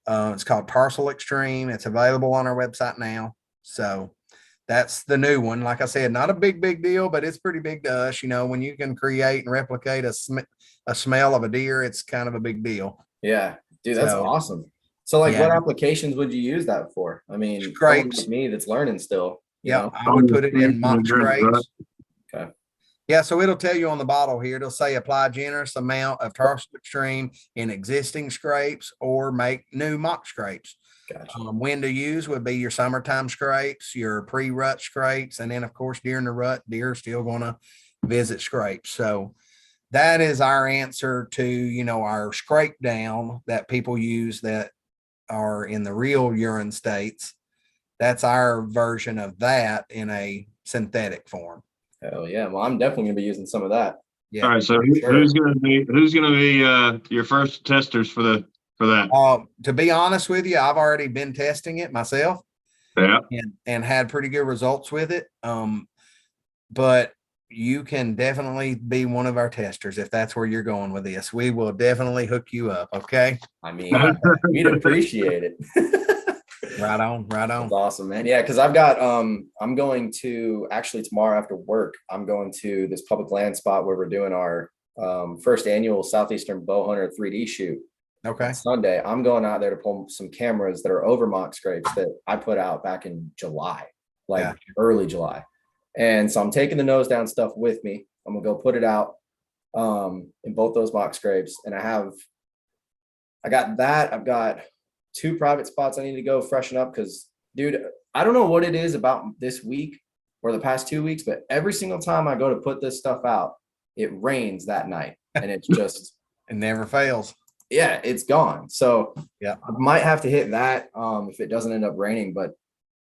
It's called Tarsal Extreme. It's available on our website now. So that's the new one. Like I said, not a big deal, but it's pretty big to us. When you can create and replicate a smell of a deer, it's kind of a big deal. Yeah, dude, that's awesome. So what applications would you use that for? I mean, scrapes. Like me that's learning still. Yeah, I would put it in mock scrapes. Okay. Yeah, so it'll tell you on the bottle here, it'll say apply generous amount of Tarsal Extreme in existing scrapes or make new mock scrapes. Gotcha. When to use would be your summertime scrapes, your pre-rut scrapes, and then of course during the rut, deer are still going to visit scrapes. So that is our answer to, our scrape down that people use that are in the real urine states. That's our version of that in a synthetic form. Hell yeah. Well, I'm definitely gonna be using some of that. Yeah. All right. So Sure. who's gonna be your first testers for that? To be honest with you, I've already been testing it myself. Yeah. And had pretty good results with it. But you can definitely be one of our testers if that's where you're going with this. We will definitely hook you up. Okay. I mean, we'd appreciate it. Right on. That's awesome, man. Yeah, because I've got I'm going to actually tomorrow after work, I'm going to this public land spot where we're doing our first annual Southeastern Bow Hunter 3D shoot. Okay. Sunday, I'm going out there to pull some cameras that are over mock scrapes that I put out back in July, like early July. And so I'm taking the nose down stuff with me. I'm gonna go put it out in both those mock scrapes. And I got that. I've got 2 private spots I need to go freshen up because, dude, I don't know what it is about this week or the past 2 weeks, but every single time I go to put this stuff out, it rains that night. And it's just it never fails. Yeah, it's gone. So yeah, I might have to hit that if it doesn't end up raining. But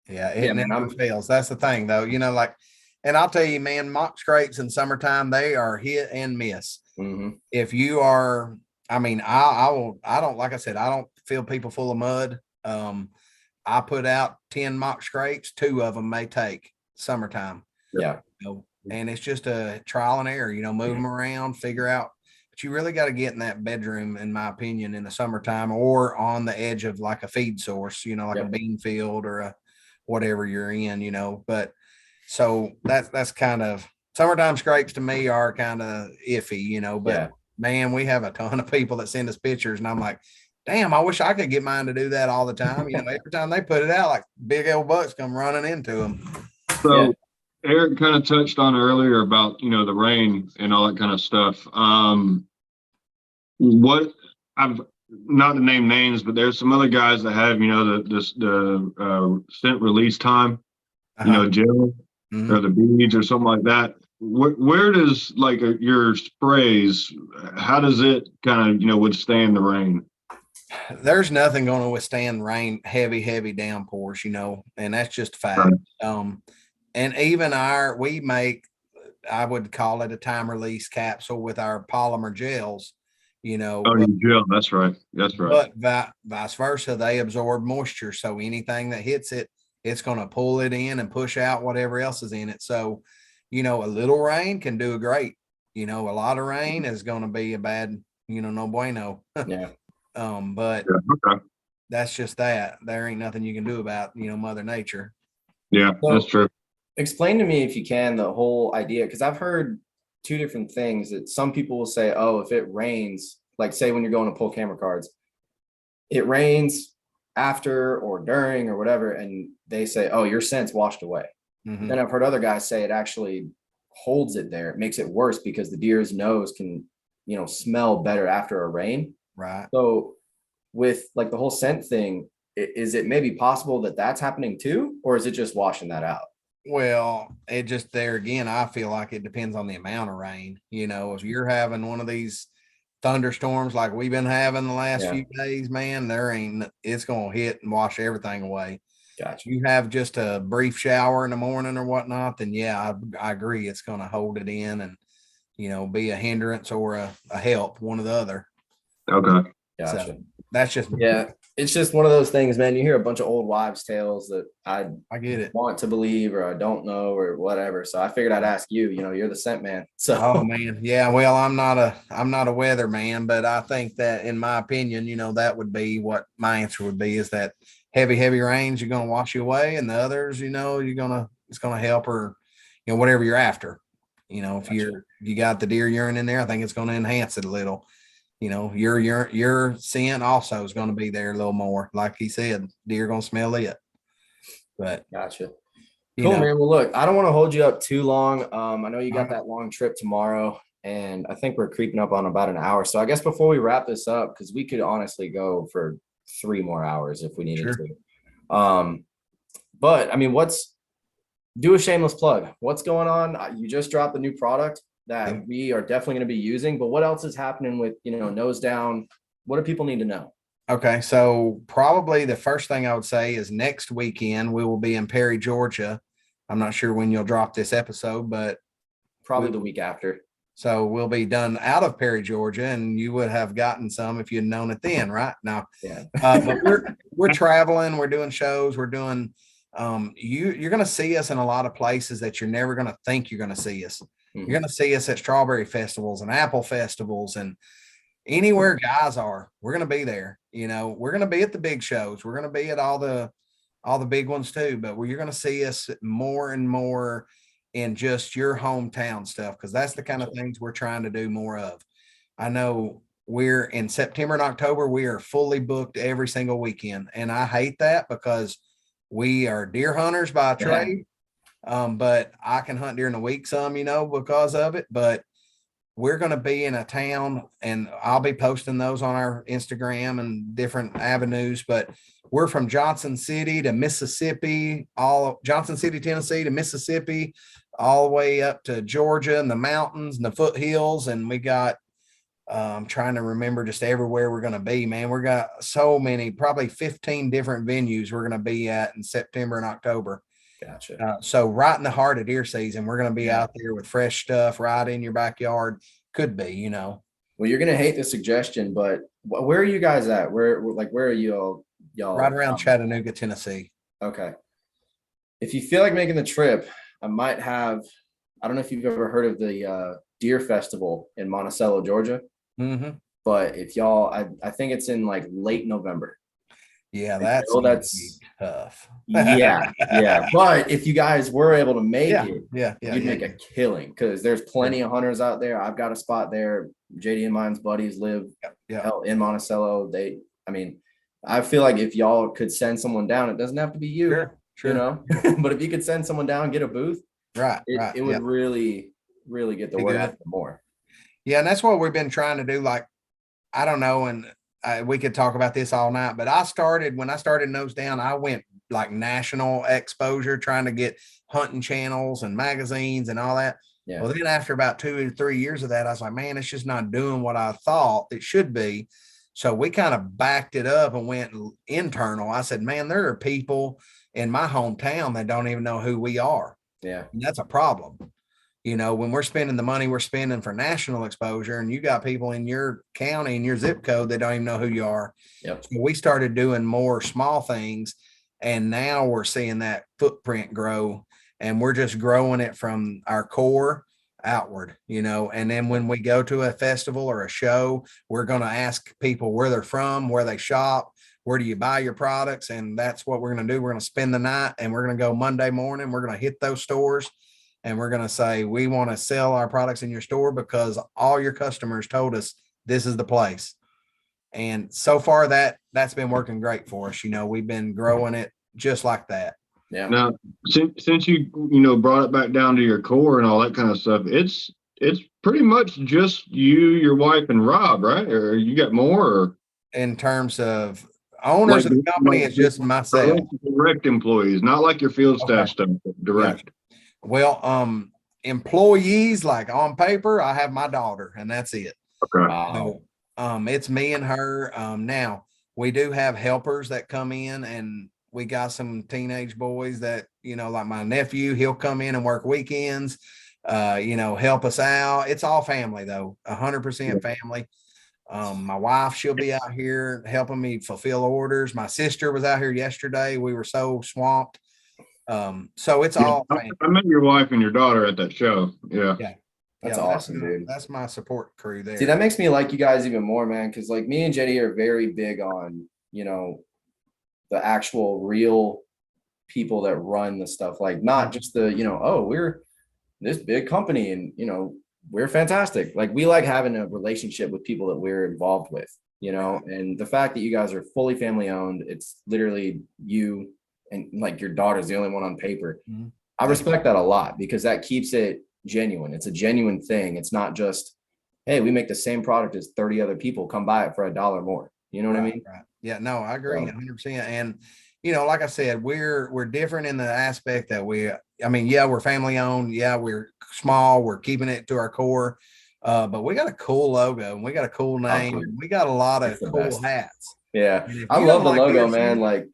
it never fails. That's the thing, though. Like, and I'll tell you, man, mock scrapes in summertime, they are hit and miss. Mm-hmm. If you are, I mean, I don't, like I said, I don't fill people full of mud. I put out 10 mock scrapes, 2 of them may take summertime. Yeah. And it's just a trial and error, move them around, figure out. But you really got to get in that bedroom, in my opinion, in the summertime or on the edge of like a feed source, like a bean field or a whatever you're in, But so that's kind of summertime scrapes to me are kind of iffy, but man, we have a ton of people that send us pictures and I'm like, damn, I wish I could get mine to do that all the time. Every time they put it out, like big old bucks come running into them. So Eric kind of touched on earlier about, the rain and all that kind of stuff. What I've not to name names, but there's some other guys that have, the scent release time, gel or the beads or something like that. Where does like your sprays, how does it kind of, withstand the rain? There's nothing going to withstand rain, heavy downpours, and that's just a fact. Right. And even we make, I would call it a time release capsule with our polymer gels, gel. That's right. But vice versa, they absorb moisture. So anything that hits it, it's going to pull it in and push out whatever else is in it. So, a little rain can do great. A lot of rain is going to be a bad, no bueno. Yeah. But that's just that. There ain't nothing you can do about, Mother Nature. Yeah, that's true. Explain to me, if you can, the whole idea, because I've heard 2 different things that some people will say, oh, if it rains, like say when you're going to pull camera cards, it rains after or during or whatever, and they say, oh, your scent's washed away. Mm-hmm. Then I've heard other guys say it actually holds it there. It makes it worse because the deer's nose can, smell better after a rain. Right. So with like the whole scent thing, is it maybe possible that that's happening too, or is it just washing that out? Well, it just there again, I feel like it depends on the amount of rain. If you're having one of these thunderstorms like we've been having the last few days, man, it's going to hit and wash everything away. Gotcha. You have just a brief shower in the morning or whatnot, then I agree. It's going to hold it in and, be a hindrance or a help, one or the other. Okay. Gotcha. So that's just, it's just one of those things, man. You hear a bunch of old wives' tales that I get it, want to believe or I don't know or whatever. So I figured I'd ask you. You're the scent man. So oh man, yeah. Well, I'm not a weather man, but I think that in my opinion, that would be what my answer would be: is that heavy rains you're going to wash you away, and the others, it's going to help or whatever you're after. If you got the deer urine in there, I think it's going to enhance it a little. Your scent also is going to be there a little more. Like he said, deer going to smell it. But gotcha. Cool, man. Well, look, I don't want to hold you up too long. I know you got that long trip tomorrow, and I think we're creeping up on about an hour. So I guess before we wrap this up, because we could honestly go for 3 more hours if we needed to. But I mean, do a shameless plug. What's going on? You just dropped a new product that we are definitely going to be using, but what else is happening with, nose down? What do people need to know? Okay. So probably the first thing I would say is next weekend, we will be in Perry, Georgia I'm not sure when you'll drop this episode, but Probably the week after. so we'll be done out of Perry, Georgia, and you would have gotten some if you'd known it then, right? Now, Yeah. but we're traveling, we're doing shows, we're doing you're gonna see us in a lot of places that you're never gonna think you're gonna see us. Mhm. You're gonna see us at strawberry festivals and apple festivals and anywhere guys are, we're gonna be there. You know, we're gonna be at the big shows, we're gonna be at all the big ones too, but you're gonna see us more and more in just your hometown stuff, because that's the kind of things we're trying to do more of. I know we're in September and October, we are fully booked every single weekend. And I hate that because we are deer hunters by trade. But I can hunt during the week some, you know, because of it. But we're going to be in a town, and I'll be posting those on our Instagram and different avenues. But we're from Johnson City to Mississippi, all Johnson City, Tennessee to Mississippi, all the way up to Georgia and the mountains and the foothills. And we got, trying to remember just everywhere we're going to be, man. We got so many, probably 15 different venues we're going to be at in September and October. Gotcha. So right in the heart of deer season, we're going to be out there with fresh stuff right in your backyard. Could be, you know. Well, you're gonna hate the suggestion, but where are you guys at? Where are you y'all? Right around Chattanooga, Tennessee. Okay. If you feel like making the trip, I might have. I don't know if you've ever heard of the Deer Festival in Monticello, Georgia. Mm-hmm. But if y'all, I think it's in like late November. Yeah, that's tough. Yeah. But if you guys were able to make it, you'd make a killing, because there's plenty of hunters out there. I've got a spot there. JD and mine's buddies live hell, in Monticello. I feel like if y'all could send someone down, it doesn't have to be you, sure. You know, but if you could send someone down, get a booth, it would really, really get the word out more. Yeah, and that's what we've been trying to do. Like, I don't know, and we could talk about this all night, but when I started Nose Down, I went like national exposure, trying to get hunting channels and magazines and all that. Yeah. Well, then after about 2 or 3 years of that, I was like, man, it's just not doing what I thought it should be. So we kind of backed it up and went internal. I said, man, there are people in my hometown that don't even know who we are. Yeah. And that's a problem. You know, when we're spending the money we're spending for national exposure, and you got people in your county and your zip code that don't even know who you are. Yep. So we started doing more small things, and now we're seeing that footprint grow, and we're just growing it from our core outward, you know. And then when we go to a festival or a show, we're going to ask people where they're from, where they shop, where do you buy your products. And that's what we're going to do. We're going to spend the night, and we're going to go Monday morning. We're going to hit those stores, and we're going to say, we want to sell our products in your store because all your customers told us this is the place. And so far that's been working great for us. You know, we've been growing it just like that. Yeah. Now, since you brought it back down to your core and all that kind of stuff, it's pretty much just you, your wife, and Rob, right? Or you got more? Or? In terms of owners of the company, it's just myself. Direct employees, not like your field staff stuff. Direct. Yeah. Well, employees, like on paper, I have my daughter, and that's it. Okay. So, it's me and her. Now we do have helpers that come in, and we got some teenage boys that, you know, like my nephew, he'll come in and work weekends, help us out. It's all family though, 100% family. My wife, she'll be out here helping me fulfill orders. My sister was out here yesterday. We were so swamped. So it's all family. I met your wife and your daughter at that show. Yeah. That's awesome, dude. That's my support crew there. See, that makes me like you guys even more, man. Cause like me and Jetty are very big on, the actual real people that run the stuff, like not just the, we're this big company and, we're fantastic. Like we like having a relationship with people that we're involved with, and the fact that you guys are fully family owned, it's literally you and like your daughter's the only one on paper. Mm-hmm. I respect that a lot because that keeps it genuine. It's a genuine thing. It's not just, hey, we make the same product as 30 other people, come buy it for $1 more. You know what I mean? Right. Yeah, no, I agree 100%. And, like I said, we're different in the aspect that we're family owned. Yeah, we're small. We're keeping it to our core. But we got a cool logo and we got a cool name. And we got a lot of cool hats. Yeah. I love the logo, man. Like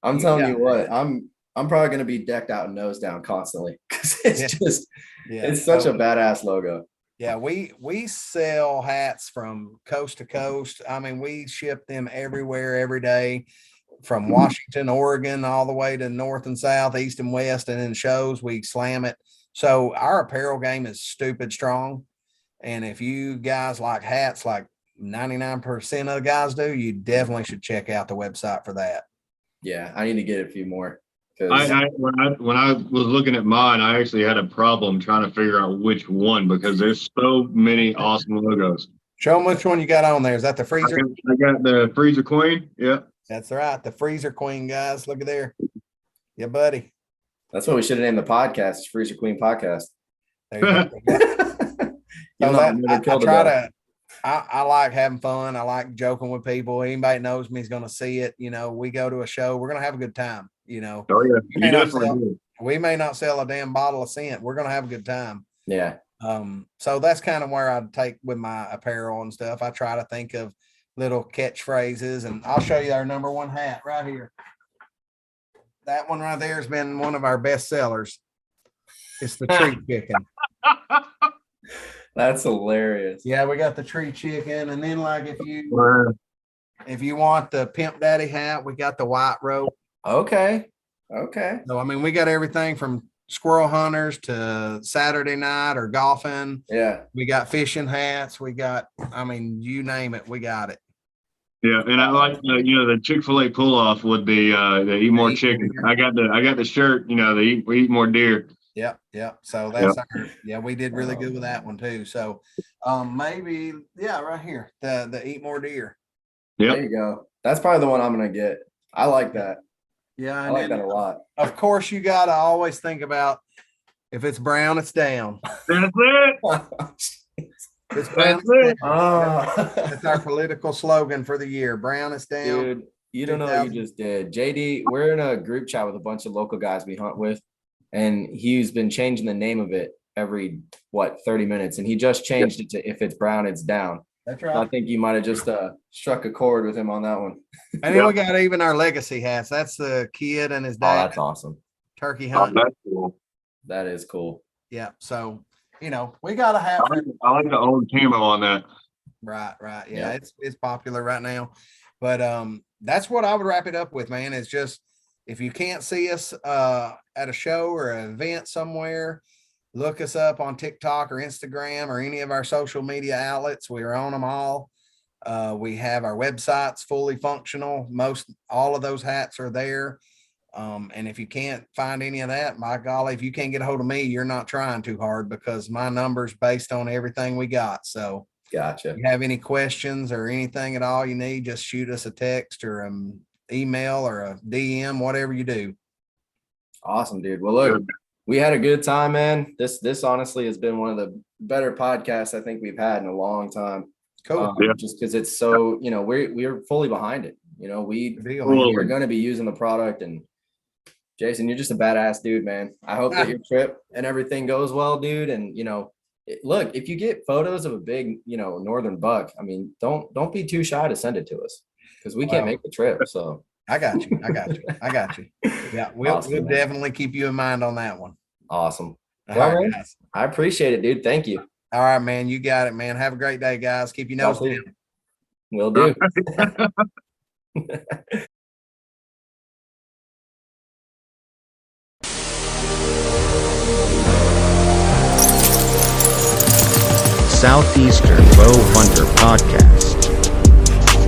I'm telling you what, I'm I'm probably going to be decked out and nose down constantly because it's just, Yeah. it's such a badass logo. Yeah, we sell hats from coast to coast. I mean, we ship them everywhere every day, from Washington, Oregon, all the way to north and south, east and west, and in shows we slam it. So our apparel game is stupid strong. And if you guys like hats, like 99% of the guys do, you definitely should check out the website for that. Yeah, I need to get a few more. When I was looking at mine, I actually had a problem trying to figure out which one because there's so many awesome logos. Show them which one you got on there. Is that the Freezer? I got the Freezer Queen. Yeah. That's right. The Freezer Queen, guys. Look at there. Yeah, buddy. That's what we should have named the podcast, Freezer Queen Podcast. There you go. I like having fun. I like joking with people. Anybody that knows me is going to see it. You know, we go to a show, we're going to have a good time. You know, Oh yeah, we may not sell a damn bottle of scent. We're going to have a good time. Yeah. So that's kind of where I take with my apparel and stuff. I try to think of little catchphrases, and I'll show you our number one hat right here. That one right there has been one of our best sellers. It's the tree chicken. That's hilarious. Yeah, we got the tree chicken, and then like if you want the Pimp Daddy hat, we got the white rope. Okay. So I mean, we got everything from squirrel hunters to Saturday night or golfing. Yeah. We got fishing hats. We got, I mean, you name it, we got it. Yeah, and I like the Chick-fil-A pull off with the eat more chicken. I got the shirt. We eat more deer. Yep. So that's we did really good with that one too. So maybe right here the eat more deer. Yep. There you go. That's probably the one I'm gonna get. I like that. Yeah, I like that a lot. Of course, you got to always think about if it's brown, it's down. That's it. It's brown. That's our political slogan for the year. Brown is down. Dude, you don't know what you just did. JD, we're in a group chat with a bunch of local guys we hunt with, and he's been changing the name of it every 30 minutes, and he just changed it to if it's brown, it's down. That's right. I think you might have just struck a chord with him on that one. And then we got even our legacy hats. That's the kid and his dad. Oh, that's awesome. Turkey hunt. That's cool. That is cool. Yeah. So, we got to have. I like the old camo on that. Right. Yeah, it's popular right now. But that's what I would wrap it up with, man. Is just if you can't see us at a show or an event somewhere, look us up on TikTok or Instagram or any of our social media outlets. We're on them all. We have our websites fully functional. All of those hats are there. And if you can't find any of that, my golly, if you can't get a hold of me, you're not trying too hard because my number's based on everything we got. So gotcha. If you have any questions or anything at all you need, just shoot us a text or an email or a DM, whatever you do. Awesome, dude. Well, look, we had a good time, man. This honestly has been one of the better podcasts I think we've had in a long time. Cool. Just because it's so, we're fully behind it. We're going to be using the product. And Jason, you're just a badass dude, man. I hope that your trip and everything goes well, dude. And look, if you get photos of a big, northern buck, I mean, don't be too shy to send it to us because we can't make the trip. So I got you. Yeah, we'll definitely keep you in mind on that one. Awesome. All right, guys. I appreciate it, dude. Thank you. All right, man. You got it, man. Have a great day, guys. Keep your nose down. Will do. Southeastern Bow Hunter Podcast.